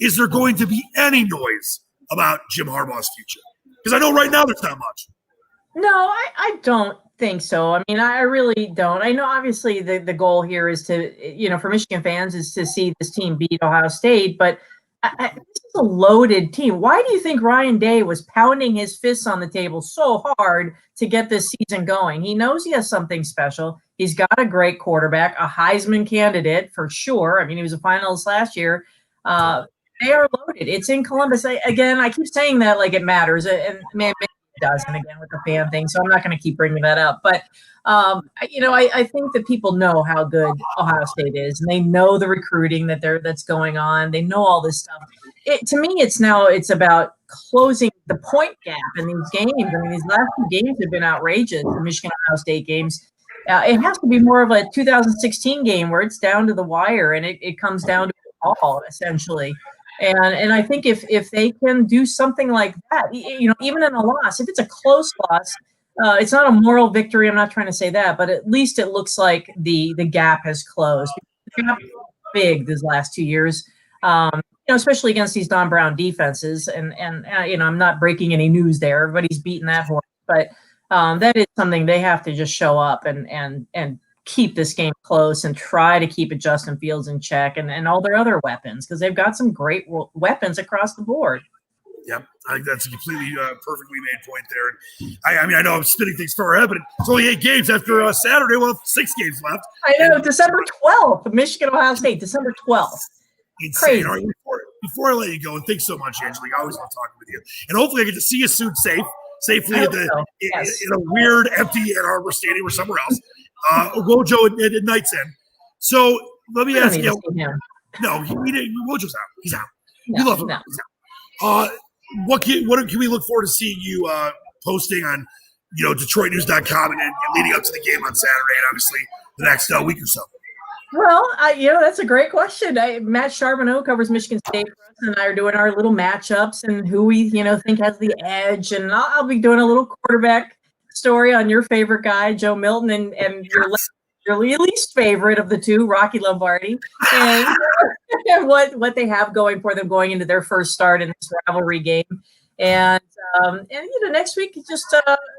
is there going to be any noise about Jim Harbaugh's future? Because I know right now there's not much. No, I don't think so. I mean, I really don't. I know obviously the goal here is to, for Michigan fans is to see this team beat Ohio State, but this is a loaded team. Why do you think Ryan Day was pounding his fists on the table so hard to get this season going? He knows he has something special. He's got a great quarterback, a Heisman candidate for sure. I mean, he was a finalist last year. They are loaded. It's in Columbus. I keep saying that like it matters, and man, it doesn't again with the fan thing. So I'm not going to keep bringing that up. But I think that people know how good Ohio State is, and they know the recruiting that's going on. They know all this stuff. To me, it's about closing the point gap in these games. I mean, these last 2 games have been outrageous. The Michigan Ohio State games. It has to be more of a 2016 game where it's down to the wire and it comes down to it all essentially. And I think if they can do something like that, even in a loss, if it's a close loss, it's not a moral victory. I'm not trying to say that, but at least it looks like the gap has closed. The gap is big these last 2 years, especially against these Don Brown defenses. And I'm not breaking any news there. Everybody's beating that horse, but that is something they have to just show up and keep this game close and try to keep Justin Fields in check and all their other weapons, because they've got some great weapons across the board. Yep, I think that's a completely perfectly made point there. I know I'm spinning things far ahead, but it's only 8 games after Saturday. We'll have 6 games left. I know, December 12th, Michigan, Ohio State, December 12th. Insane. Crazy. All right, before I let you go, and thanks so much, Angelique. I always love talking with you. And hopefully I get to see you soon safely in a weird, empty Ann Arbor stadium or somewhere else. Wojo at Night's End. So let me ask you. No, Wojo's out. He's out. You love him. No. He's out. What can we look forward to seeing you posting on, DetroitNews.com and leading up to the game on Saturday and obviously the next week or so? Well, that's a great question. Matt Charbonneau covers Michigan State for us, and I are doing our little matchups and who we, think has the edge. And I'll be doing a little quarterback story on your favorite guy, Joe Milton, and your least favorite of the two, Rocky Lombardi, and, and what they have going for them going into their first start in this rivalry game. And next week just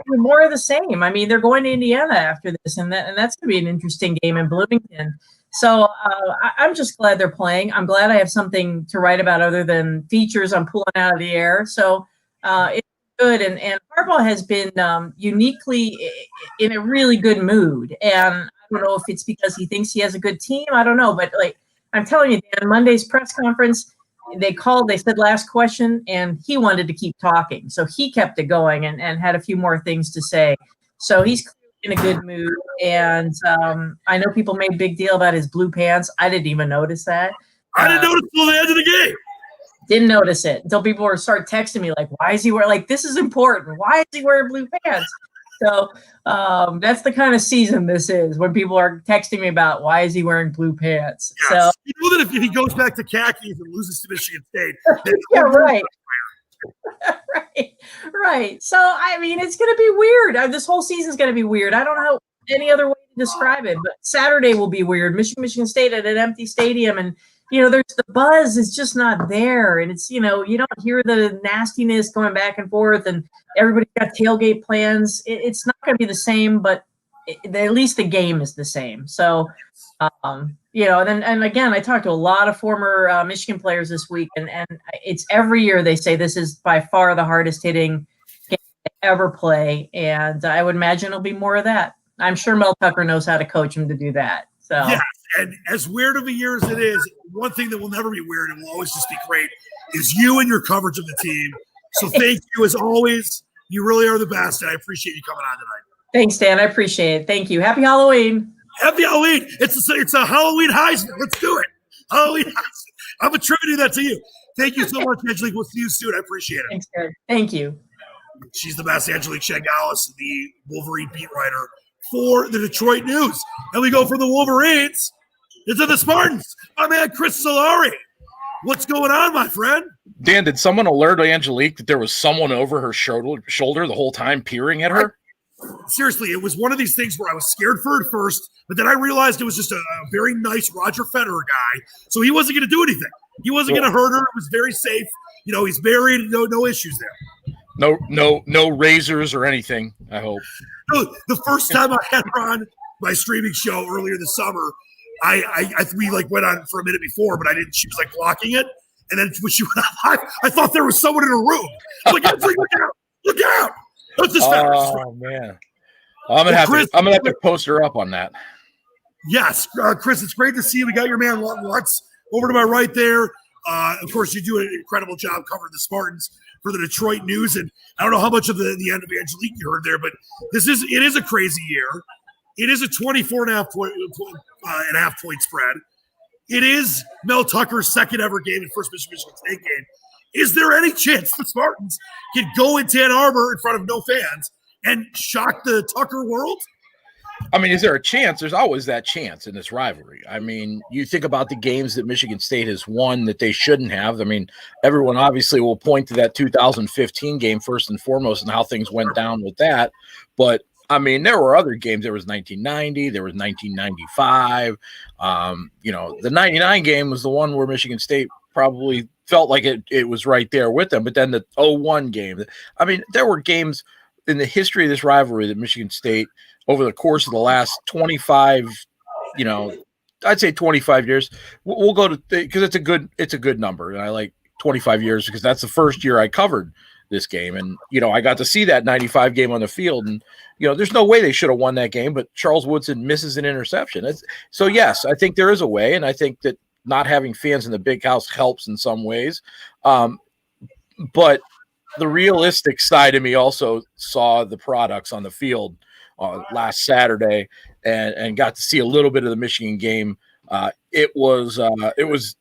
more of the same. I mean, they're going to Indiana after this, and that's going to be an interesting game in Bloomington. So I'm just glad they're playing. I'm glad I have something to write about other than features I'm pulling out of the air. So it's good, and Harbaugh has been uniquely in a really good mood. And I don't know if it's because he thinks he has a good team. I don't know, but I'm telling you, Dan, Monday's press conference, they said last question, and he wanted to keep talking. So he kept it going and had a few more things to say. So he's in a good mood. And I know people made a big deal about his blue pants. I didn't even notice that. I didn't notice until the end of the game. Didn't notice it until people start texting me like, why is he wearing, this is important. Why is he wearing blue pants? So that's the kind of season this is, when people are texting me about why is he wearing blue pants. Yes. So you know that if he goes back to khakis and loses to Michigan State, yeah, right. Right. So I mean, it's going to be weird. This whole season is going to be weird. I don't know any other way to describe it, but Saturday will be weird. Michigan State at an empty stadium, and there's the buzz is just not there, and it's you don't hear the nastiness going back and forth, and everybody's got tailgate plans. It's not going to be the same, but at least the game is the same. So, and again, I talked to a lot of former Michigan players this week, and it's every year they say this is by far the hardest hitting game they ever play, and I would imagine it'll be more of that. I'm sure Mel Tucker knows how to coach him to do that. So yes, and as weird of a year as it is, one thing that will never be weird and will always just be great is you and your coverage of the team. So thank you as always. You really are the best, and I appreciate you coming on tonight. Thanks, Dan. I appreciate it. Thank you. Happy Halloween. Happy Halloween. It's a Halloween Heisman. Let's do it. Halloween Heisman. I'm attributing that to you. Thank you so much, Angelique. We'll see you soon. I appreciate it. Thanks, Dan. Thank you. She's the best, Angelique Chengelis, the Wolverine beat writer for the Detroit News. And we go from the Wolverines into the Spartans. My man, Chris Solari. What's going on, my friend? Dan, did someone alert Angelique that there was someone over her shoulder the whole time peering at her? Seriously, it was one of these things where I was scared for it first, but then I realized it was just a very nice Roger Federer guy, so he wasn't going to do anything. He wasn't going to hurt her. It was very safe. He's buried. No issues there. No razors or anything, I hope. No, the first time I had her on my streaming show earlier this summer, we went on for a minute before, but I didn't. She was blocking it, and then when she went on, I thought there was someone in a room. I was like, look out! That's this man, I'm gonna have to post her up on that. Yes, Chris, it's great to see you. We got your man Lutz over to my right there. Of course, you do an incredible job covering the Spartans for the Detroit News, and I don't know how much of the end of Angelique you heard there, but it is a crazy year. It is a 24.5 point spread. It is Mel Tucker's second ever game and first Michigan State game. Is there any chance the Spartans can go into Ann Arbor in front of no fans and shock the Tucker world? I mean, is there a chance? There's always that chance in this rivalry. I mean, you think about the games that Michigan State has won that they shouldn't have. I mean, everyone obviously will point to that 2015 game first and foremost and how things went down with that. But, I mean, there were other games. There was 1990. There was 1995. The 99 game was the one where Michigan State probably felt like it was right there with them. But then the 01 game. I mean, there were games in the history of this rivalry that Michigan State – over the course of the last 25, I'd say 25 years, we'll go to because it's a good number, and I like 25 years because that's the first year I covered this game, and I got to see that 95 game on the field, and there's no way they should have won that game, but Charles Woodson misses an interception. So yes, I think there is a way, and I think that not having fans in the big house helps in some ways, but the realistic side of me also saw the products on the field last Saturday and got to see a little bit of the Michigan game. It was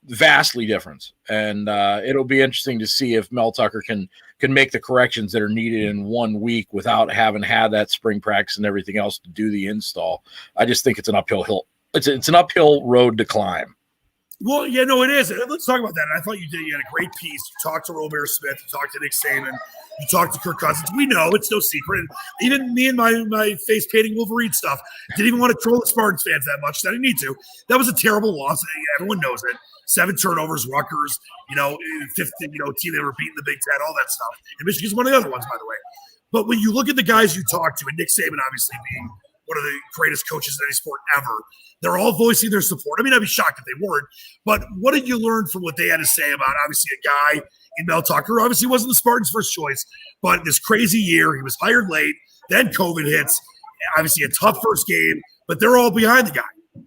vastly different, and it'll be interesting to see if Mel Tucker can make the corrections that are needed in 1 week without having had that spring practice and everything else to do the install. I just think it's an uphill it's an uphill road to climb. Well, yeah, no, it is. Let's talk about that. And I thought you did. You had a great piece. You talked to Robert Smith. You talked to Nick Saban. You talked to Kirk Cousins. We know it's no secret. And even me and my face painting Wolverine stuff didn't even want to troll the Spartans fans that much. I didn't need to. That was a terrible loss. Everyone knows it. 7 turnovers, Rutgers. Fifth. Team that were beating the Big Ten. All that stuff. And Michigan's one of the other ones, by the way. But when you look at the guys you talk to, and Nick Saban obviously being one of the greatest coaches in any sport ever, they're all voicing their support. I mean, I'd be shocked if they weren't. But what did you learn from what they had to say about, obviously, a guy in Mel Tucker, who obviously wasn't the Spartans' first choice, but this crazy year, he was hired late, then COVID hits, obviously a tough first game, but they're all behind the guy.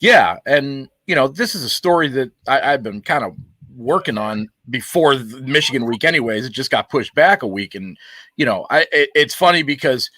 Yeah, and, this is a story that I've been kind of working on before the Michigan week anyways. It just got pushed back a week. And, it's funny because,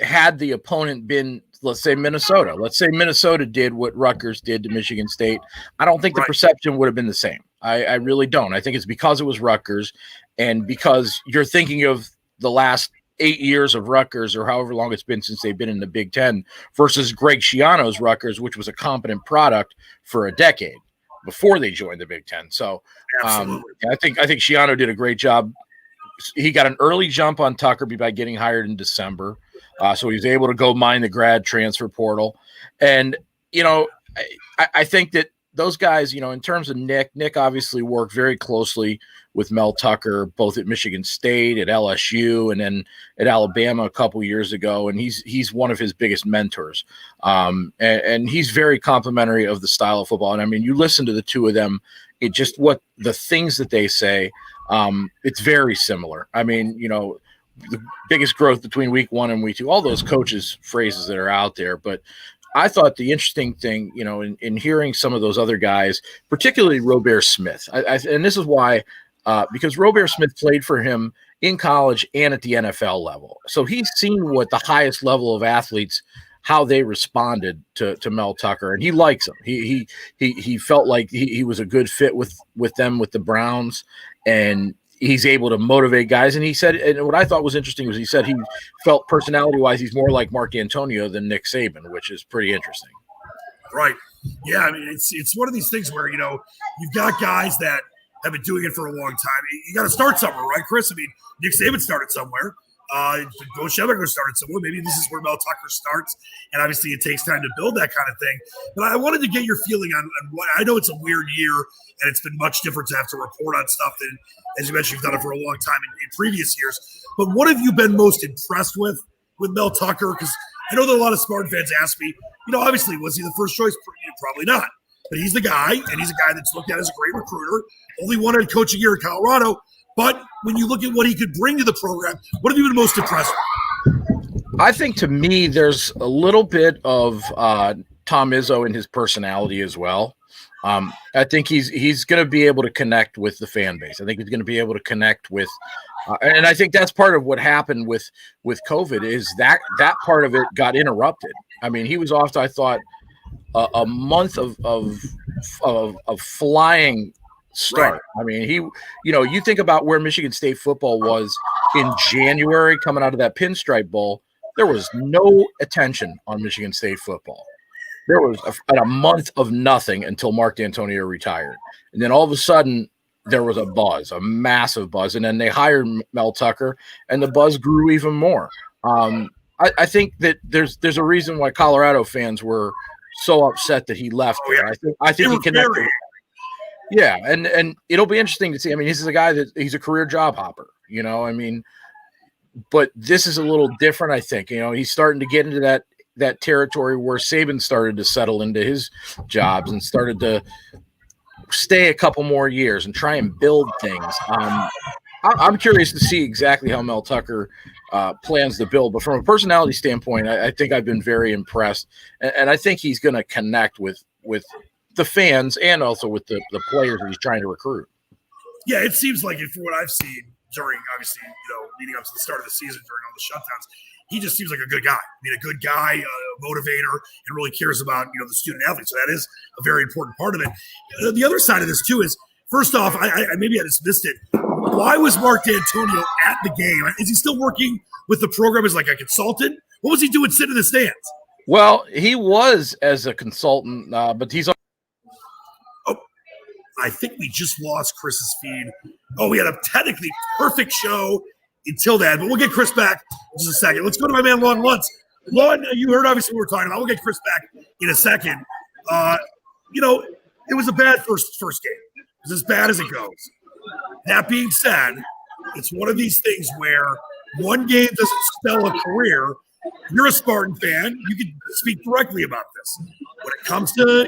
had the opponent been, let's say Minnesota did what Rutgers did to Michigan State, I don't think the perception would have been the same. I really don't. I think it's because it was Rutgers and because you're thinking of the last 8 years of Rutgers or however long it's been since they've been in the Big Ten versus Greg Schiano's Rutgers, which was a competent product for a decade before they joined the Big Ten. So I think Schiano did a great job. He got an early jump on Tucker by getting hired in December. So he was able to go mine the grad transfer portal. And, I think that those guys, in terms of Nick obviously worked very closely with Mel Tucker, both at Michigan State, at LSU, and then at Alabama a couple years ago. And he's one of his biggest mentors. And he's very complimentary of the style of football. And I mean, you listen to the two of them, it just what the things that they say, it's very similar. I mean, the biggest growth between week 1 and week 2, all those coaches' phrases that are out there. But I thought the interesting thing, in hearing some of those other guys, particularly Robert Smith, and this is why, because Robert Smith played for him in college and at the NFL level. So he's seen what the highest level of athletes, how they responded to Mel Tucker, and he likes him. He felt like he was a good fit with them, with the Browns, and he's able to motivate guys. And he said, and what I thought was interesting was he said he felt personality-wise he's more like Mark D'Antonio than Nick Saban, which is pretty interesting. Right. Yeah, I mean, it's one of these things where, you've got guys that have been doing it for a long time. You got to start somewhere, right, Chris? I mean, Nick Saban started somewhere. Bo Schembechler started somewhere. Maybe this is where Mel Tucker starts, and obviously it takes time to build that kind of thing. But I wanted to get your feeling on what – I know it's a weird year, and it's been much different to have to report on stuff than, as you mentioned, you've done it for a long time in previous years. But what have you been most impressed with Mel Tucker? Because I know that a lot of Spartan fans ask me, obviously, was he the first choice? Probably not. But he's the guy, and he's a guy that's looked at as a great recruiter. Only one head coaching year in Colorado. But when you look at what he could bring to the program, what have you been most impressed with? I think to me, there's a little bit of Tom Izzo in his personality as well. I think he's going to be able to connect with the fan base. I think he's going to be able to connect with, and I think that's part of what happened with COVID is that part of it got interrupted. I mean, he was off, I thought, a month of flying start. Right. I mean, you think about where Michigan State football was in January coming out of that Pinstripe Bowl, there was no attention on Michigan State football. There was a month of nothing until Mark D'Antonio retired. And then all of a sudden there was a buzz, a massive buzz. And then they hired Mel Tucker and the buzz grew even more. I think that there's a reason why Colorado fans were so upset that he left. I think he connected. Yeah, and it'll be interesting to see. I mean, this is a guy he's a career job hopper, I mean, but this is a little different, I think. He's starting to get into that territory where Saban started to settle into his jobs and started to stay a couple more years and try and build things. I'm curious to see exactly how Mel Tucker plans to build, but from a personality standpoint, I think I've been very impressed, and I think he's going to connect with the fans and also with the players that he's trying to recruit. Yeah, it seems like from what I've seen during, obviously, leading up to the start of the season during all the shutdowns, he just seems like a good guy. I mean, a good guy, a motivator, and really cares about, the student athlete. So that is a very important part of it. The other side of this, too, is, first off, I maybe I just missed it. Why was Mark D'Antonio at the game? Is he still working with the program as like a consultant? What was he doing sitting in the stands? Well, he was as a consultant, but he's on. Oh, I think we just lost Chris's feed. Oh, we had a technically perfect show until that, but we'll get Chris back in just a second. Let's go to my man, Lon Luntz. Lon, you heard obviously what we're talking about. We'll get Chris back in a second. It was a bad first game. It was as bad as it goes. That being said, it's one of these things where one game doesn't spell a career. You're a Spartan fan. You can speak directly about this. When it comes to,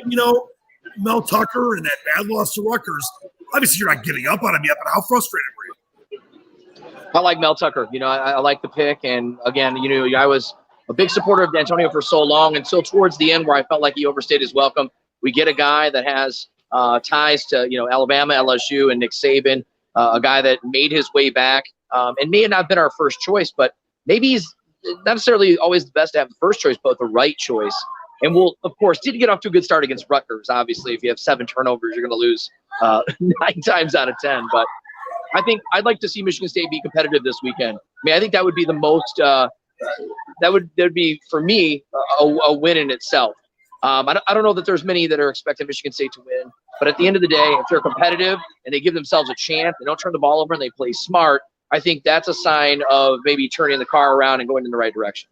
Mel Tucker and that bad loss to Rutgers, obviously you're not giving up on him yet, but how frustrated were you? I like Mel Tucker. I like the pick. And again, I was a big supporter of D'Antonio for so long until towards the end where I felt like he overstayed his welcome. We get a guy that has ties to, Alabama, LSU, and Nick Saban, a guy that made his way back and may have not been our first choice, but maybe he's not necessarily always the best to have the first choice, but the right choice. And we'll, of course, did get off to a good start against Rutgers. Obviously, if you have 7 turnovers, you're going to lose 9 times out of 10. But I think I'd like to see Michigan State be competitive this weekend. I think that would be the most there'd be, for me, a win in itself. I don't know that there's many that are expecting Michigan State to win, but at the end of the day, if they're competitive and they give themselves a chance, they don't turn the ball over and they play smart, I think that's a sign of maybe turning the car around and going in the right direction.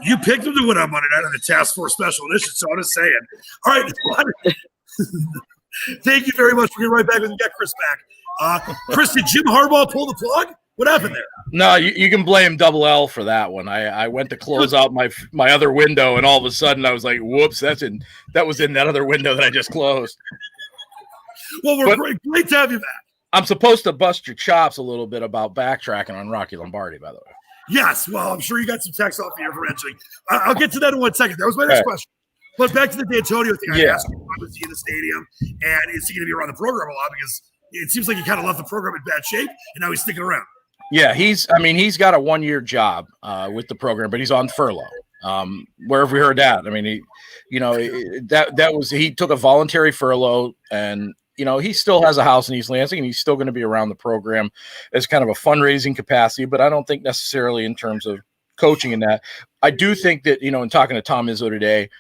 You picked them to win on Monday night on the Task Force Special Edition, so I'm just saying. All right. Thank you very much. We're getting right back when we get Chris back. Chris, did Jim Harbaugh pull the plug? What happened there? No, you can blame Double L for that one. I went to close out my other window, and all of a sudden I was like, "Whoops!" That was in that other window that I just closed. Well, great to have you back. I'm supposed to bust your chops a little bit about backtracking on Rocky Lombardi, by the way. Yes, well, I'm sure you got some text off here eventually. I'll get to that in 1 second. That was my next question. But back to the D'Antonio thing. I asked you, was he in the stadium, and is he going to be around the program a lot? Because it seems like he kind of left the program in bad shape, and now he's sticking around. Yeah, he's got a 1-year job with the program, but he's on furlough. Where have we heard that? He took a voluntary furlough, and he still has a house in East Lansing, and he's still going to be around the program as kind of a fundraising capacity, but I don't think necessarily in terms of coaching in that. I do think that, in talking to Tom Izzo today,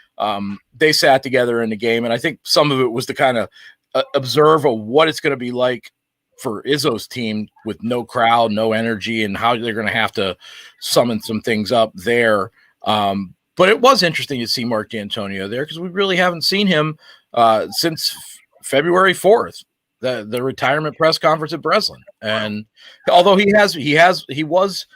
they sat together in the game, and I think some of it was to kind of observe what it's going to be like for Izzo's team with no crowd, no energy, and how they're going to have to summon some things up there. But it was interesting to see Mark D'Antonio there because we really haven't seen him since February 4th, the retirement press conference at Breslin. And although he was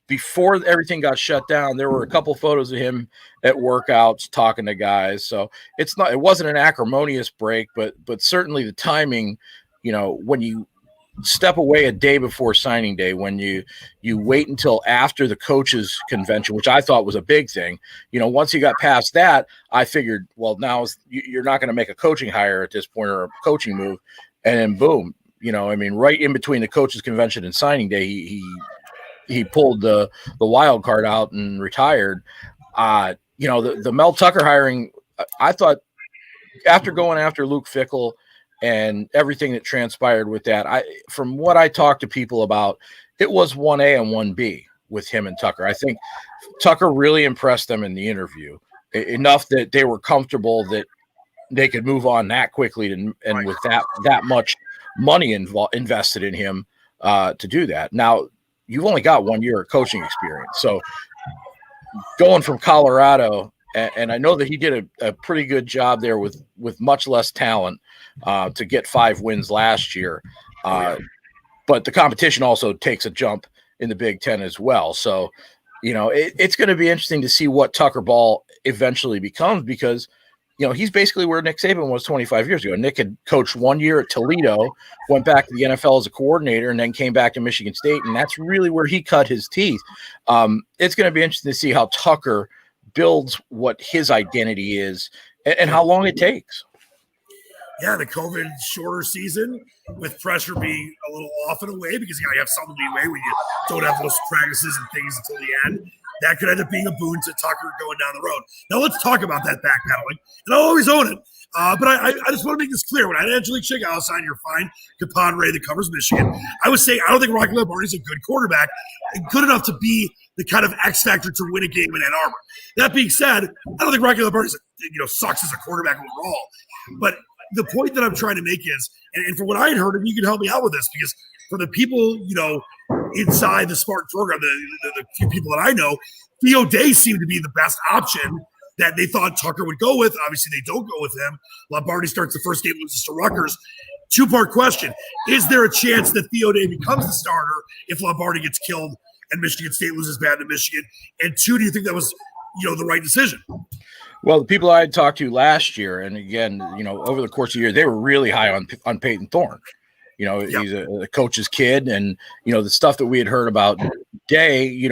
before everything got shut down, there were a couple photos of him at workouts talking to guys. So it wasn't an acrimonious break, but certainly the timing, when you step away a day before signing day, when you wait until after the coaches convention, which I thought was a big thing. Once you got past that, I figured, well, now you're not going to make a coaching hire at this point or a coaching move. And then boom, right in between the coaches convention and signing day, he pulled the wild card out and retired. The Mel Tucker hiring, I thought after going after Luke Fickell and everything that transpired with that, from what I talked to people about, it was 1A and 1B with him and Tucker. I think Tucker really impressed them in the interview enough that they were comfortable that they could move on that quickly and with that much money invested in him to do that. Now, you've only got 1 year of coaching experience. So going from Colorado, and I know that he did a pretty good job there with much less talent to get 5 wins last year. But the competition also takes a jump in the Big Ten as well. So, it's going to be interesting to see what Tucker Ball eventually becomes because, he's basically where Nick Saban was 25 years ago. Nick had coached 1 year at Toledo, went back to the NFL as a coordinator, and then came back to Michigan State. And that's really where he cut his teeth. It's going to be interesting to see how Tucker builds what his identity is and how long it takes. Yeah, the COVID shorter season with pressure being a little off and away because you have some leeway when you don't have those practices and things until the end. That could end up being a boon to Tucker going down the road. Now let's talk about that backpedaling, and I'll always own it. But I just want to make this clear. When I had Angelique Chengelis on your fine compadre that covers Michigan, I was saying I don't think Rocky Lombardi's a good quarterback, good enough to be the kind of X factor to win a game in Ann Arbor. That being said, I don't think Rocky Lombardi sucks as a quarterback overall. But the point that I'm trying to make is, and from what I had heard, and you can help me out with this, because for the people inside the Spartan program, the few people that I know, Theo Day seemed to be the best option that they thought Tucker would go with. Obviously, they don't go with him. Lombardi starts the first game, loses to Rutgers. Two-part question. Is there a chance that Theo Day becomes the starter if Lombardi gets killed and Michigan State loses bad to Michigan? And two, do you think that was the right decision? Well, the people I had talked to last year, and again, over the course of the year, they were really high on Peyton Thorne. He's a coach's kid, and the stuff that we had heard about Day,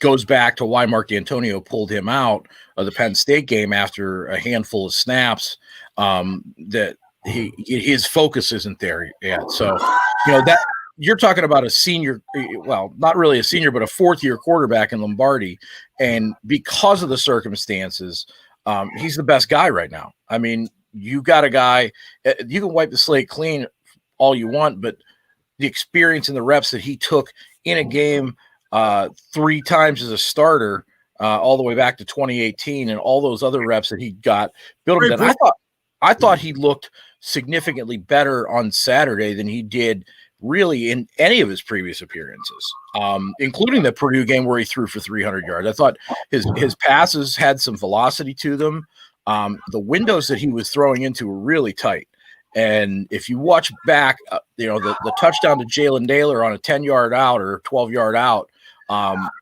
goes back to why Mark D'Antonio pulled him out of the Penn State game after a handful of snaps. That his focus isn't there yet. So, that you're talking about a senior, well, not really a senior, but a fourth-year quarterback in Lombardi, and because of the circumstances, he's the best guy right now. I mean, you got a guy, you can wipe the slate clean all you want, but the experience and the reps that he took in a game 3 times as a starter, all the way back to 2018, and all those other reps that he got built him. I thought he looked significantly better on Saturday than he did really in any of his previous appearances, including the Purdue game where he threw for 300 yards. I thought his passes had some velocity to them. The windows that he was throwing into were really tight. And if you watch back, the touchdown to Jalen Naylor on a 10-yard out or 12-yard out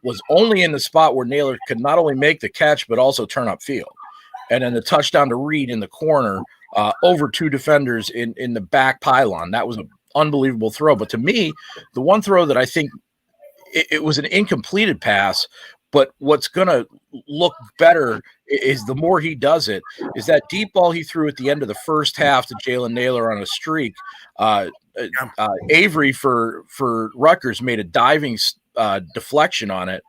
was only in the spot where Naylor could not only make the catch, but also turn upfield. And then the touchdown to Reed in the corner over 2 defenders in the back pylon. That was an unbelievable throw. But to me, the one throw that I think it was an incompleted pass, but what's going to look better is the more he does it, is that deep ball he threw at the end of the first half to Jalen Naylor on a streak. Avery for Rutgers made a diving deflection on it,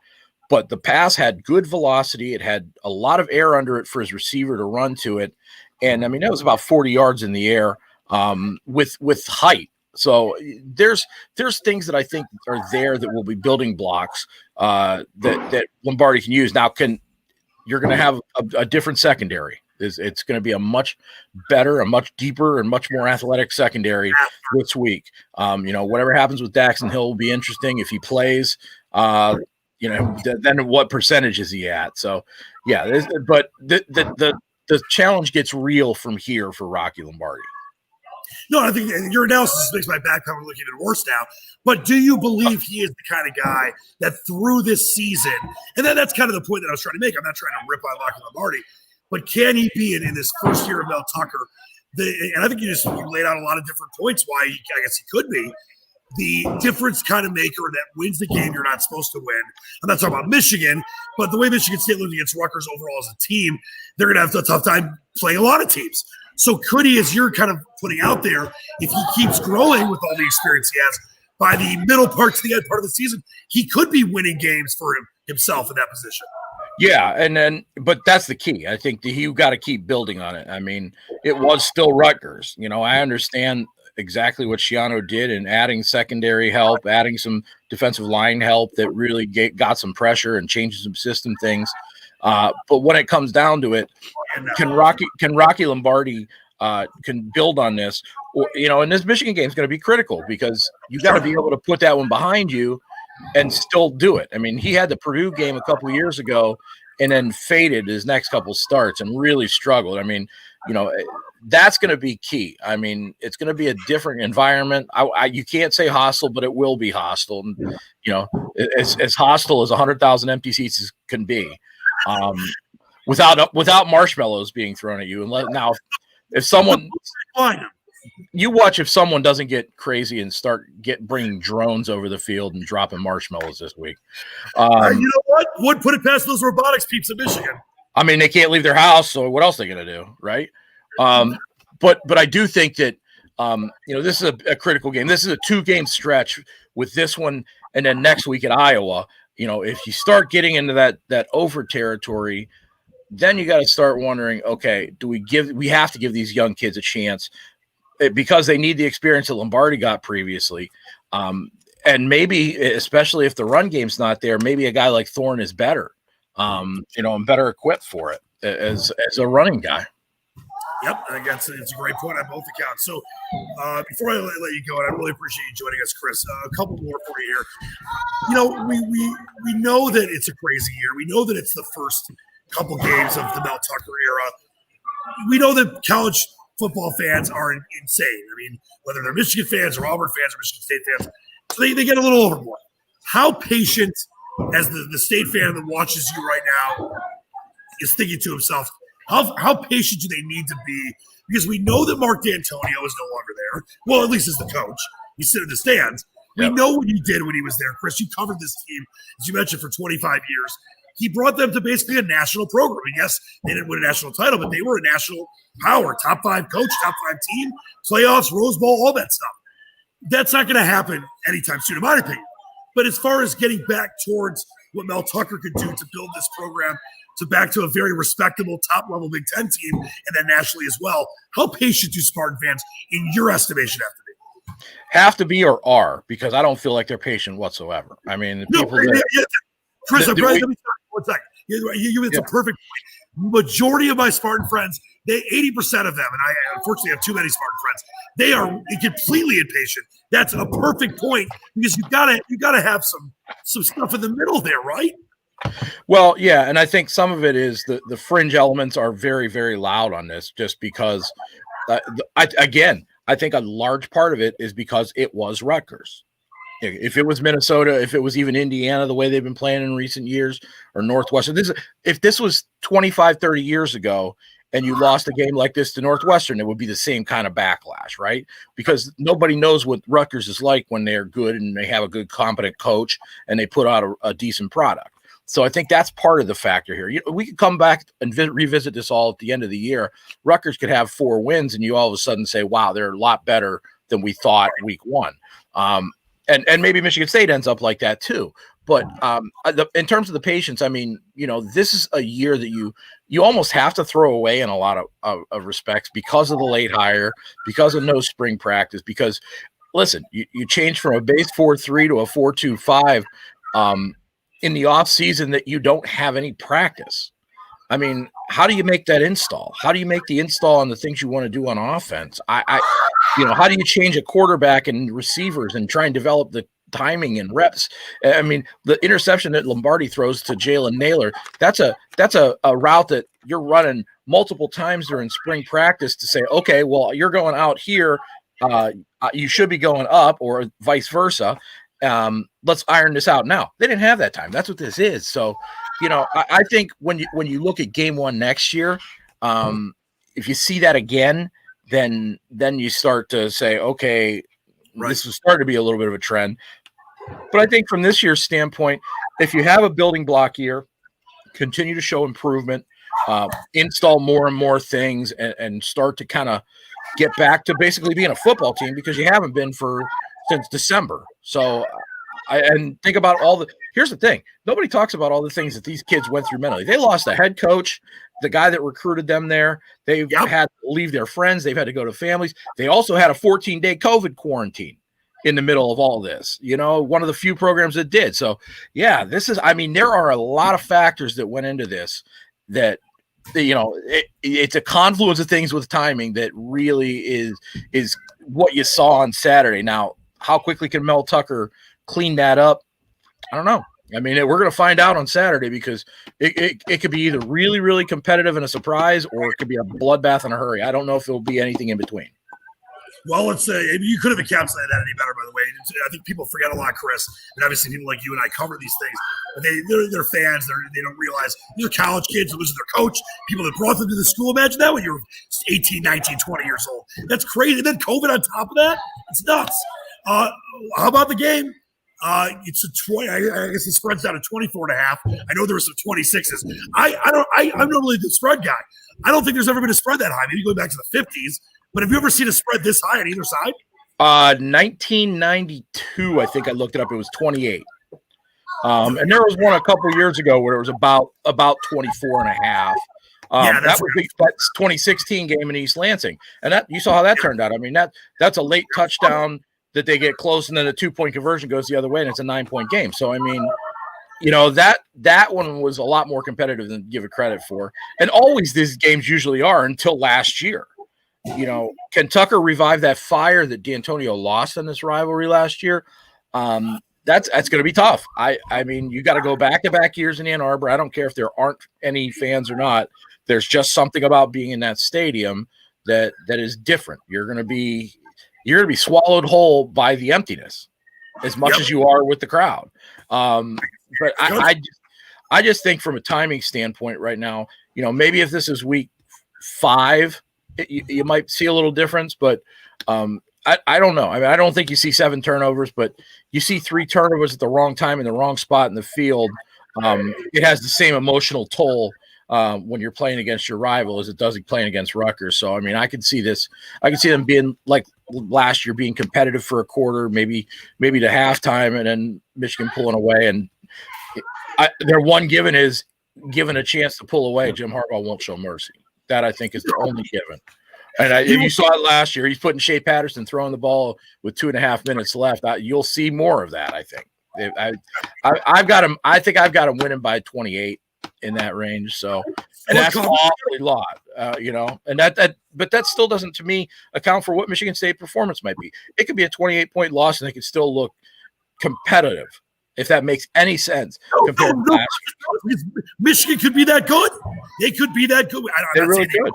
but the pass had good velocity. It had a lot of air under it for his receiver to run to it. And I mean, that was about 40 yards in the air with height. So there's things that I think are there that will be building blocks that Lombardi can use. Now, you're going to have a different secondary. It's going to be a much better, a much deeper, and much more athletic secondary this week. Whatever happens with Daxton Hill will be interesting if he plays. Then what percentage is he at? So, yeah. But the challenge gets real from here for Rocky Lombardi. No, I think your analysis makes my back cover look even worse now. But do you believe he is the kind of guy that through this season, and that's kind of the point that I was trying to make. I'm not trying to rip on Rocky Lombardi, but can he be in this first year of Mel Tucker? And I think you laid out a lot of different points why I guess he could be the difference kind of maker that wins the game you're not supposed to win. I'm not talking about Michigan, but the way Michigan State looked against Rutgers overall as a team, they're going to have a tough time playing a lot of teams. So could he, as you're kind of putting out there, if he keeps growing with all the experience he has, by the middle part to the end part of the season, he could be winning games for himself in that position. Yeah, but that's the key. I think you got to keep building on it. I mean, it was still Rutgers. I understand exactly what Schiano did in adding secondary help, adding some defensive line help that really got some pressure and changed some system things. But when it comes down to it, can Rocky Lombardi can build on this? Or, and this Michigan game is going to be critical because you got to be able to put that one behind you and still do it. I mean, he had the Purdue game a couple of years ago and then faded his next couple starts and really struggled. I mean, that's going to be key. I mean, it's going to be a different environment. You can't say hostile, but it will be hostile. And, as hostile as 100,000 empty seats can be. Without marshmallows being thrown at you. And now, if someone doesn't get crazy and start bringing drones over the field and dropping marshmallows this week, you know what? Would put it past those robotics peeps in Michigan. I mean, they can't leave their house, so what else are they going to do, right? But I do think that this is a critical game. This is a 2-game stretch with this one, and then next week at Iowa. If you start getting into that over territory, then you got to start wondering, okay, we have to give these young kids a chance because they need the experience that Lombardi got previously. And maybe, especially if the run game's not there, maybe a guy like Thorne is better, and better equipped for it as a running guy. Yep, I guess it's a great point on both accounts. So before I let you go, and I really appreciate you joining us, Chris, a couple more for you here. We know that it's a crazy year. We know that it's the first couple games of the Mel Tucker era. We know that college football fans are insane. I mean, whether they're Michigan fans or Auburn fans or Michigan State fans, so they get a little overboard. How patient, as the State fan that watches you right now, is thinking to himself, how patient do they need to be? Because we know that Mark D'Antonio is no longer there. Well, at least as the coach. He's sitting in the stands. Yep. We know what he did when he was there. Chris, you covered this team, as you mentioned, for 25 years. He brought them to basically a national program. And yes, they didn't win a national title, but they were a national power, top 5 coach, top 5 team, playoffs, Rose Bowl, all that stuff. That's not going to happen anytime soon, in my opinion. But as far as getting back towards what Mel Tucker could do to build this program to back to a very respectable top-level Big Ten team and then nationally as well, how patient do Spartan fans, in your estimation, have to be? Have to be or are, because I don't feel like they're patient whatsoever. I mean, Chris, let me start 1 second. It's a perfect point. Majority of my Spartan friends, 80% of them, and I unfortunately have too many Spartan friends, they are completely impatient. That's a perfect point because you gotta have some stuff in the middle there, right? Well, yeah, and I think some of it is the fringe elements are very, very loud on this, just because. I think a large part of it is because it was Rutgers. If it was Minnesota, if it was even Indiana, the way they've been playing in recent years, or Northwestern, if this was 25, 30 years ago and you lost a game like this to Northwestern, it would be the same kind of backlash, right? Because nobody knows what Rutgers is like when they're good and they have a good, competent coach and they put out a decent product. So I think that's part of the factor here. We could come back and revisit this all at the end of the year. Rutgers could have 4 wins and you all of a sudden say, wow, they're a lot better than we thought week 1. And maybe Michigan State ends up like that too. But in terms of the patience, I mean, this is a year that you almost have to throw away in a lot of respects because of the late hire, because of no spring practice, because, listen, you change from a base 4-3 to a 4-2-5 in the offseason that you don't have any practice. I mean, how do you make that install? How do you make the install on the things you want to do on offense? How do you change a quarterback and receivers and try and develop the timing and reps? I mean, the interception that Lombardi throws to Jalen Naylor, that's a route that you're running multiple times during spring practice to say, okay, well, you're going out here. You should be going up, or vice versa. Let's iron this out. Now, they didn't have that time. That's what this is. So, I think when you look at game 1 next year, if you see that again, then you start to say, okay, right, this is starting to be a little bit of a trend. But I think from this year's standpoint, if you have a building block year, continue to show improvement, install more and more things, and start to kind of get back to basically being a football team, because you haven't been since December. So and think about here's the thing. Nobody talks about all the things that these kids went through mentally. They lost a head coach, the guy that recruited them there. They've had to leave their friends. They've had to go to families. They also had a 14-day COVID quarantine in the middle of all this, one of the few programs that did. So yeah, there are a lot of factors that went into this that, it's a confluence of things with timing that really is what you saw on Saturday. Now, how quickly can Mel Tucker clean that up? I don't know. I mean, we're going to find out on Saturday, because it could be either really, really competitive and a surprise, or it could be a bloodbath in a hurry. I don't know if there'll be anything in between. Well, let's say you could have encapsulated that any better, by the way. I think people forget a lot, Chris, and obviously people like you and I cover these things. But they're fans. They don't realize these are college kids who lose their coach, people that brought them to the school. Imagine that when you're 18, 19, 20 years old. That's crazy. And then COVID on top of that, it's nuts. How about the game? It's a 20. I guess the spread's down to 24.5. I know there were some 26s. I'm normally the spread guy. I don't think there's ever been a spread that high. Maybe going back to the 50s. But have you ever seen a spread this high on either side? 1992, I think I looked it up. It was 28. And there was one a couple years ago where it was about 24.5. Yeah, that was that's 2016 game in East Lansing, and that you saw how that turned out. I mean, that's a late touchdown that they get close, and then a 2-point conversion goes the other way, and it's a 9-point game. So I mean, you know, that one was a lot more competitive than give it credit for, and always these games usually are until last year. You know, can Tucker revive that fire that D'Antonio lost in this rivalry last year? That's going to be tough. I mean, you got to go back-to-back years in Ann Arbor. I don't care if there aren't any fans or not. There's just something about being in that stadium that is different. You're going to be swallowed whole by the emptiness as much as you are with the crowd. But I just think from a timing standpoint right now, you know, maybe if this is week 5, you might see a little difference, but I don't know. I mean, I don't think you see 7 turnovers, but you see 3 turnovers at the wrong time in the wrong spot in the field. It has the same emotional toll when you're playing against your rival as it does playing against Rutgers. So, I mean, I could see this. I could see them being like last year, being competitive for a quarter, maybe to halftime, and then Michigan pulling away. And their one given is given a chance to pull away. Jim Harbaugh won't show mercy. That I think is the only given. And you saw it last year. He's putting Shea Patterson throwing the ball with 2.5 minutes left. You'll see more of that, I think. I've got him. I think I've got him winning by 28 in that range. So, and that's an awfully lot, you know. And but that still doesn't, to me, account for what Michigan State performance might be. It could be a 28-point loss, and it could still look competitive, if that makes any sense. Compared to last year. Michigan could be that good. They could be that good. They really could.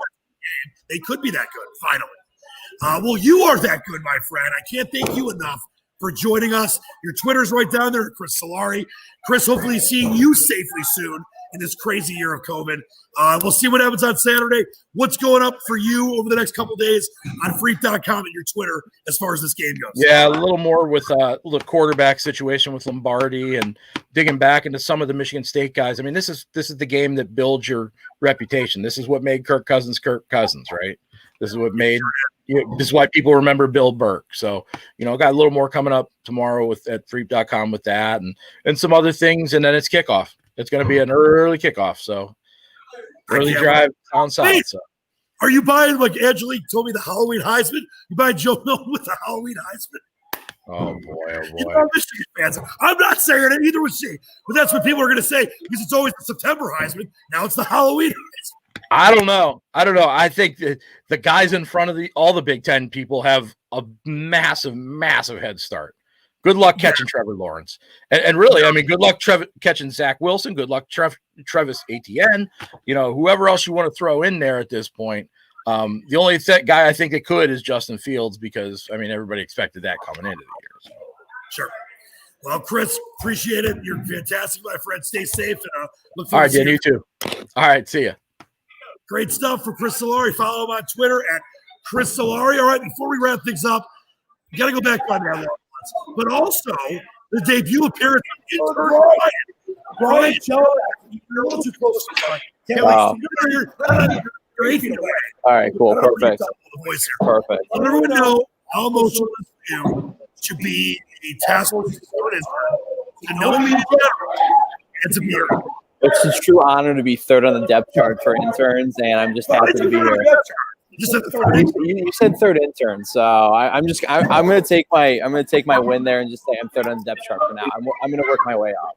They could be that good, finally. Well, you are that good, my friend. I can't thank you enough for joining us. Your Twitter's right down there, Chris Solari. Chris, hopefully seeing you safely soon in this crazy year of COVID. We'll see what happens on Saturday. What's going up for you over the next couple days on freak.com and your Twitter as far as this game goes? Yeah, a little more with the quarterback situation with Lombardi and digging back into some of the Michigan State guys. I mean, this is the game that builds your reputation. This is what made Kirk Cousins, right? This is what made this is why people remember Bill Burke. So, you know, got a little more coming up tomorrow at freak.com with that and some other things, and then it's kickoff. It's going to be an early kickoff, so early drive on side. So. Are you buying, like Angelique told me, the Halloween Heisman? You buying Joe Milton with the Halloween Heisman? Oh boy! You know, Michigan fans. I'm not saying it, either was she, but that's what people are going to say because it's always the September Heisman. Now it's the Halloween Heisman. I don't know. I think the guys in front of all the Big Ten people have a massive head start. Good luck catching Trevor Lawrence. And really, I mean, good luck catching Zach Wilson. Good luck Travis Etienne. You know, whoever else you want to throw in there at this point. The only guy I think that could is Justin Fields because, I mean, everybody expected that coming into the year. So. Sure. Well, Chris, appreciate it. You're fantastic, my friend. Stay safe. And look forward All right, to seeing you too. All right, see ya. Great stuff for Chris Solari. Follow him on Twitter at Chris Solari. All right, before we wrap things up, you got to go back on that one. But also the debut appearance of Brian. You're a little too close. Wow. All right, cool, perfect. Perfect. Let everyone know how emotional it is for you to be a task force student. To know me in general, it's a miracle. It's a true honor to be third on the depth chart for interns, and I'm just happy to be here. You said third intern, so I'm gonna take my win there and just say I'm third on the depth chart for now. I'm gonna work my way up.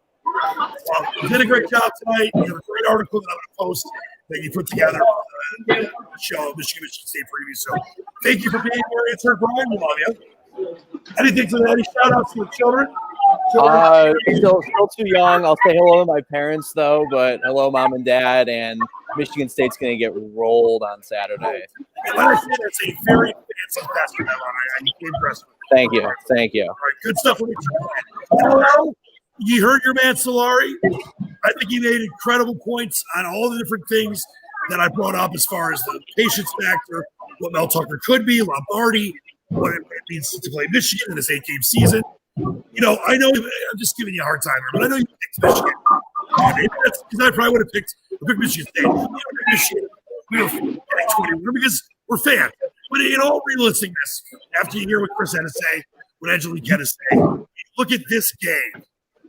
Well, you did a great job tonight. You have a great article that I'm gonna post that you put together for the show, Michigan State Preview. So thank you for being here, intern Brian. We love you. Anything to any shout outs to the children? Still too young. I'll say hello to my parents though, but hello, mom and dad. And Michigan State's going to get rolled on Saturday. When I say that's a very fancy basketball, I'm impressed. Thank you. All right, good stuff. You heard your man Solari. I think he made incredible points on all the different things that I brought up as far as the patience factor, what Mel Tucker could be, Lombardi, what it means to play Michigan in this 8-game season. You know, I know I'm just giving you a hard time here, but I know you picked Michigan. That's because I probably would have picked Michigan State. Michigan, we were 20 because we're fans. But in all realisticness, after you hear what Chris had to say, what Angelique had to say, look at this game.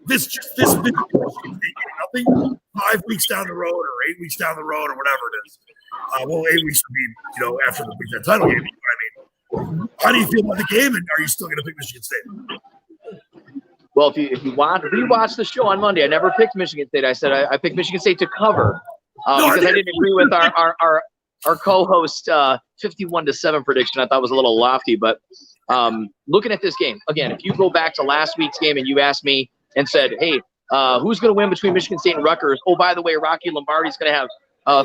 This Michigan State game. Nothing something 5 weeks down the road or 8 weeks down the road or whatever it is. 8 weeks would be, after the Big Ten title game. I mean, how do you feel about the game, and are you still going to pick Michigan State? Well, if you want to rewatch the show on Monday, I never picked Michigan State. I said I picked Michigan State to cover because I didn't agree with our co-host 51-7 prediction. I thought was a little lofty, but looking at this game again, if you go back to last week's game and you asked me and said, "Hey, who's going to win between Michigan State and Rutgers?" Oh, by the way, Rocky Lombardi's going to have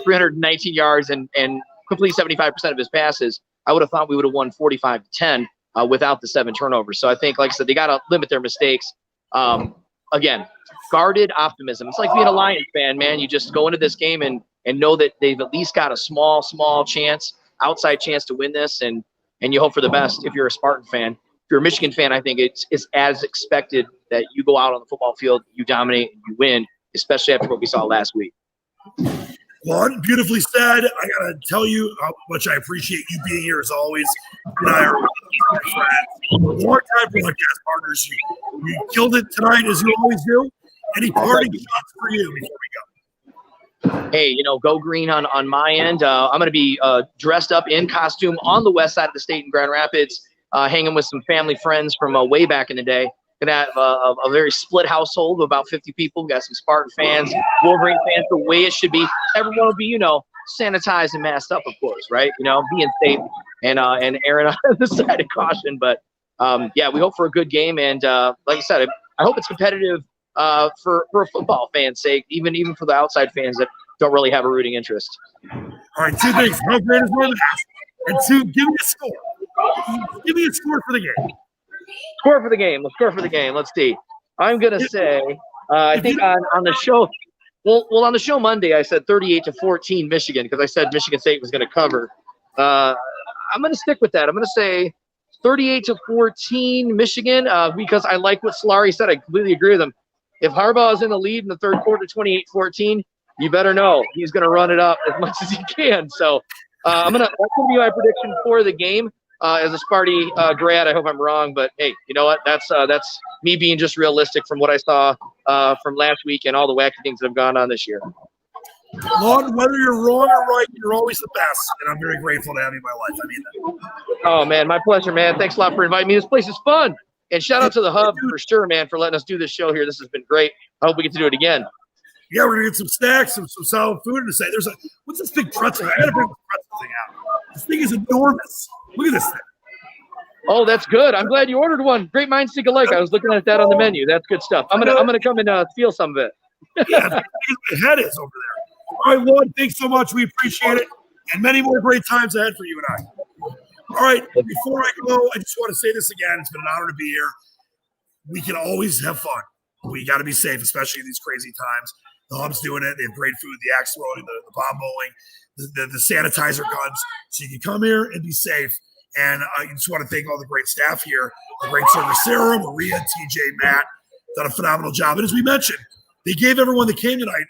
319 yards and complete 75% of his passes. I would have thought we would have won 45-10 without the 7 turnovers. So I think, like I said, they got to limit their mistakes. Again, guarded optimism. It's like being a Lions fan, man. You just go into this game and know that they've at least got a small chance, outside chance to win this, and you hope for the best if you're a Spartan fan. If you're a Michigan fan, I think it's as expected that you go out on the football field, you dominate, you win, especially after what we saw last week. Juan, beautifully said. I gotta tell you how much I appreciate you being here as always. You and I are friends, long-time broadcast partners. You killed it tonight as you always do. Any parting shots for you before we go? Hey, go green on my end. I'm going to be dressed up in costume on the west side of the state in Grand Rapids, hanging with some family friends from way back in the day. Going to have a very split household of about 50 people. We've got some Spartan fans, Wolverine fans, the way it should be. Everyone will be, sanitized and masked up, of course, right? Being safe and erring on the side of caution. But, yeah, we hope for a good game. And like I said, I hope it's competitive for a football fan's sake, even for the outside fans that don't really have a rooting interest. All right, 2 things. How great is one of and 2, give me a score. Give me a score for the game. Score for the game. Let's score for the game. Let's see. I'm going to say, I think on the show, well, on the show Monday, I said 38-14 Michigan because I said Michigan State was going to cover. I'm going to stick with that. I'm going to say 38-14 Michigan because I like what Solari said. I completely agree with him. If Harbaugh is in the lead in the third quarter, 28-14, you better know he's going to run it up as much as he can. So that's going to be my prediction for the game. As a Sparty grad, I hope I'm wrong, but hey, you know what? That's me being just realistic from what I saw from last week and all the wacky things that have gone on this year. Lon, whether you're wrong or right, you're always the best, and I'm very grateful to have you in my life. I mean that. Oh man, my pleasure, man. Thanks a lot for inviting me. This place is fun, and shout out to the Hub for sure, man, for letting us do this show here. This has been great. I hope we get to do it again. Yeah, we're gonna get some snacks, some solid food, and say what's this big pretzel? I gotta bring the pretzel thing out. This thing is enormous. Look at this thing. Oh, that's good. I'm glad you ordered one. Great minds think alike. I was looking at that on the menu. That's good stuff. I'm gonna come and feel some of it. Yeah, my head is over there. All right, Lon, thanks so much. We appreciate it, and many more great times ahead for you and I. All right, before I go, I just want to say this again. It's been an honor to be here. We can always have fun. We got to be safe, especially in these crazy times. The Hub's doing it. They have great food, the axe throwing, the bomb bowling, the sanitizer guns. So you can come here and be safe. And I just want to thank all the great staff here, the great server Sarah, Maria, TJ, Matt, done a phenomenal job. And as we mentioned, they gave everyone that came tonight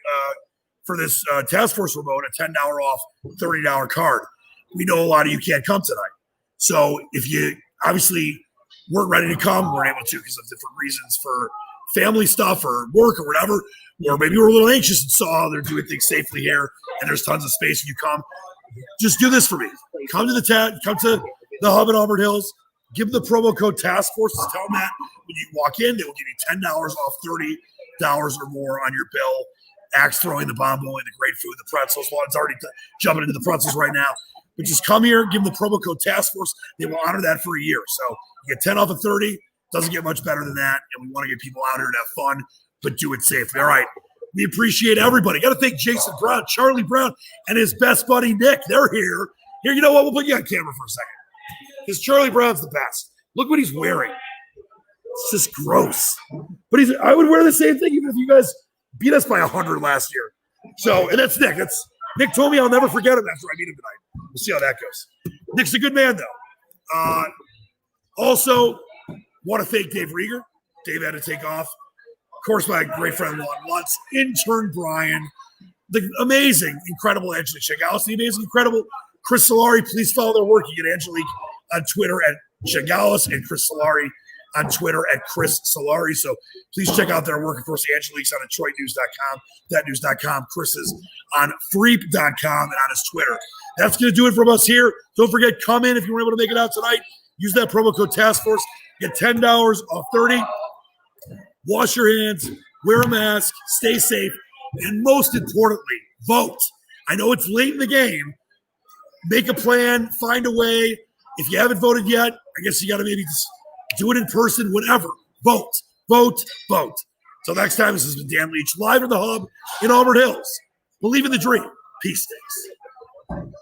for this task force remote a $10 off, $30 card. We know a lot of you can't come tonight. So if you obviously weren't ready to come, weren't able to because of different reasons for family stuff or work or whatever, or maybe you were a little anxious and saw they're doing things safely here and there's tons of space and you come, just do this for me. Come to the Hub in Auburn Hills. Give them the promo code Task Force. Tell them that when you walk in, they will give you $10 off $30 or more on your bill. Axe throwing, the bomb bowling, the great food, the pretzels. Well, it's already jumping into the pretzels right now. But just come here, give them the promo code Task Force. They will honor that for a year. So you get 10 off of 30. Doesn't get much better than that. And we want to get people out here to have fun, but do it safely. All right. We appreciate everybody. Got to thank Jason Brown, Charlie Brown, and his best buddy, Nick. They're here. Here, you know what? We'll put you on camera for a second. Because Charlie Brown's the best. Look what he's wearing. It's just gross. But I would wear the same thing even if you guys beat us by 100 last year. So, and that's Nick. Nick told me I'll never forget him after I meet him tonight. We'll see how that goes. Nick's a good man, though. Also, want to thank Dave Rieger. Dave had to take off. Of course, my great friend Lon Lutz, intern Brian, the amazing, incredible Angelique Chengelis, the amazing, incredible Chris Solari. Please follow their work. You get Angelique on Twitter at Chengelis and Chris Solari on Twitter at Chris Solari. So please check out their work. Of course, Angelique's on DetroitNews.com, ThatNews.com. Chris is on Freep.com and on his Twitter. That's going to do it from us here. Don't forget, come in if you were able to make it out tonight. Use that promo code Task Force. Get $10 off 30. Wash your hands, wear a mask, stay safe, and most importantly, vote. I know it's late in the game. Make a plan, find a way. If you haven't voted yet, I guess you got to maybe just do it in person, whatever. Vote, vote, vote. Till next time, this has been Dan Leach, live in the Hub in Auburn Hills. Believe in the dream. Peace, sticks.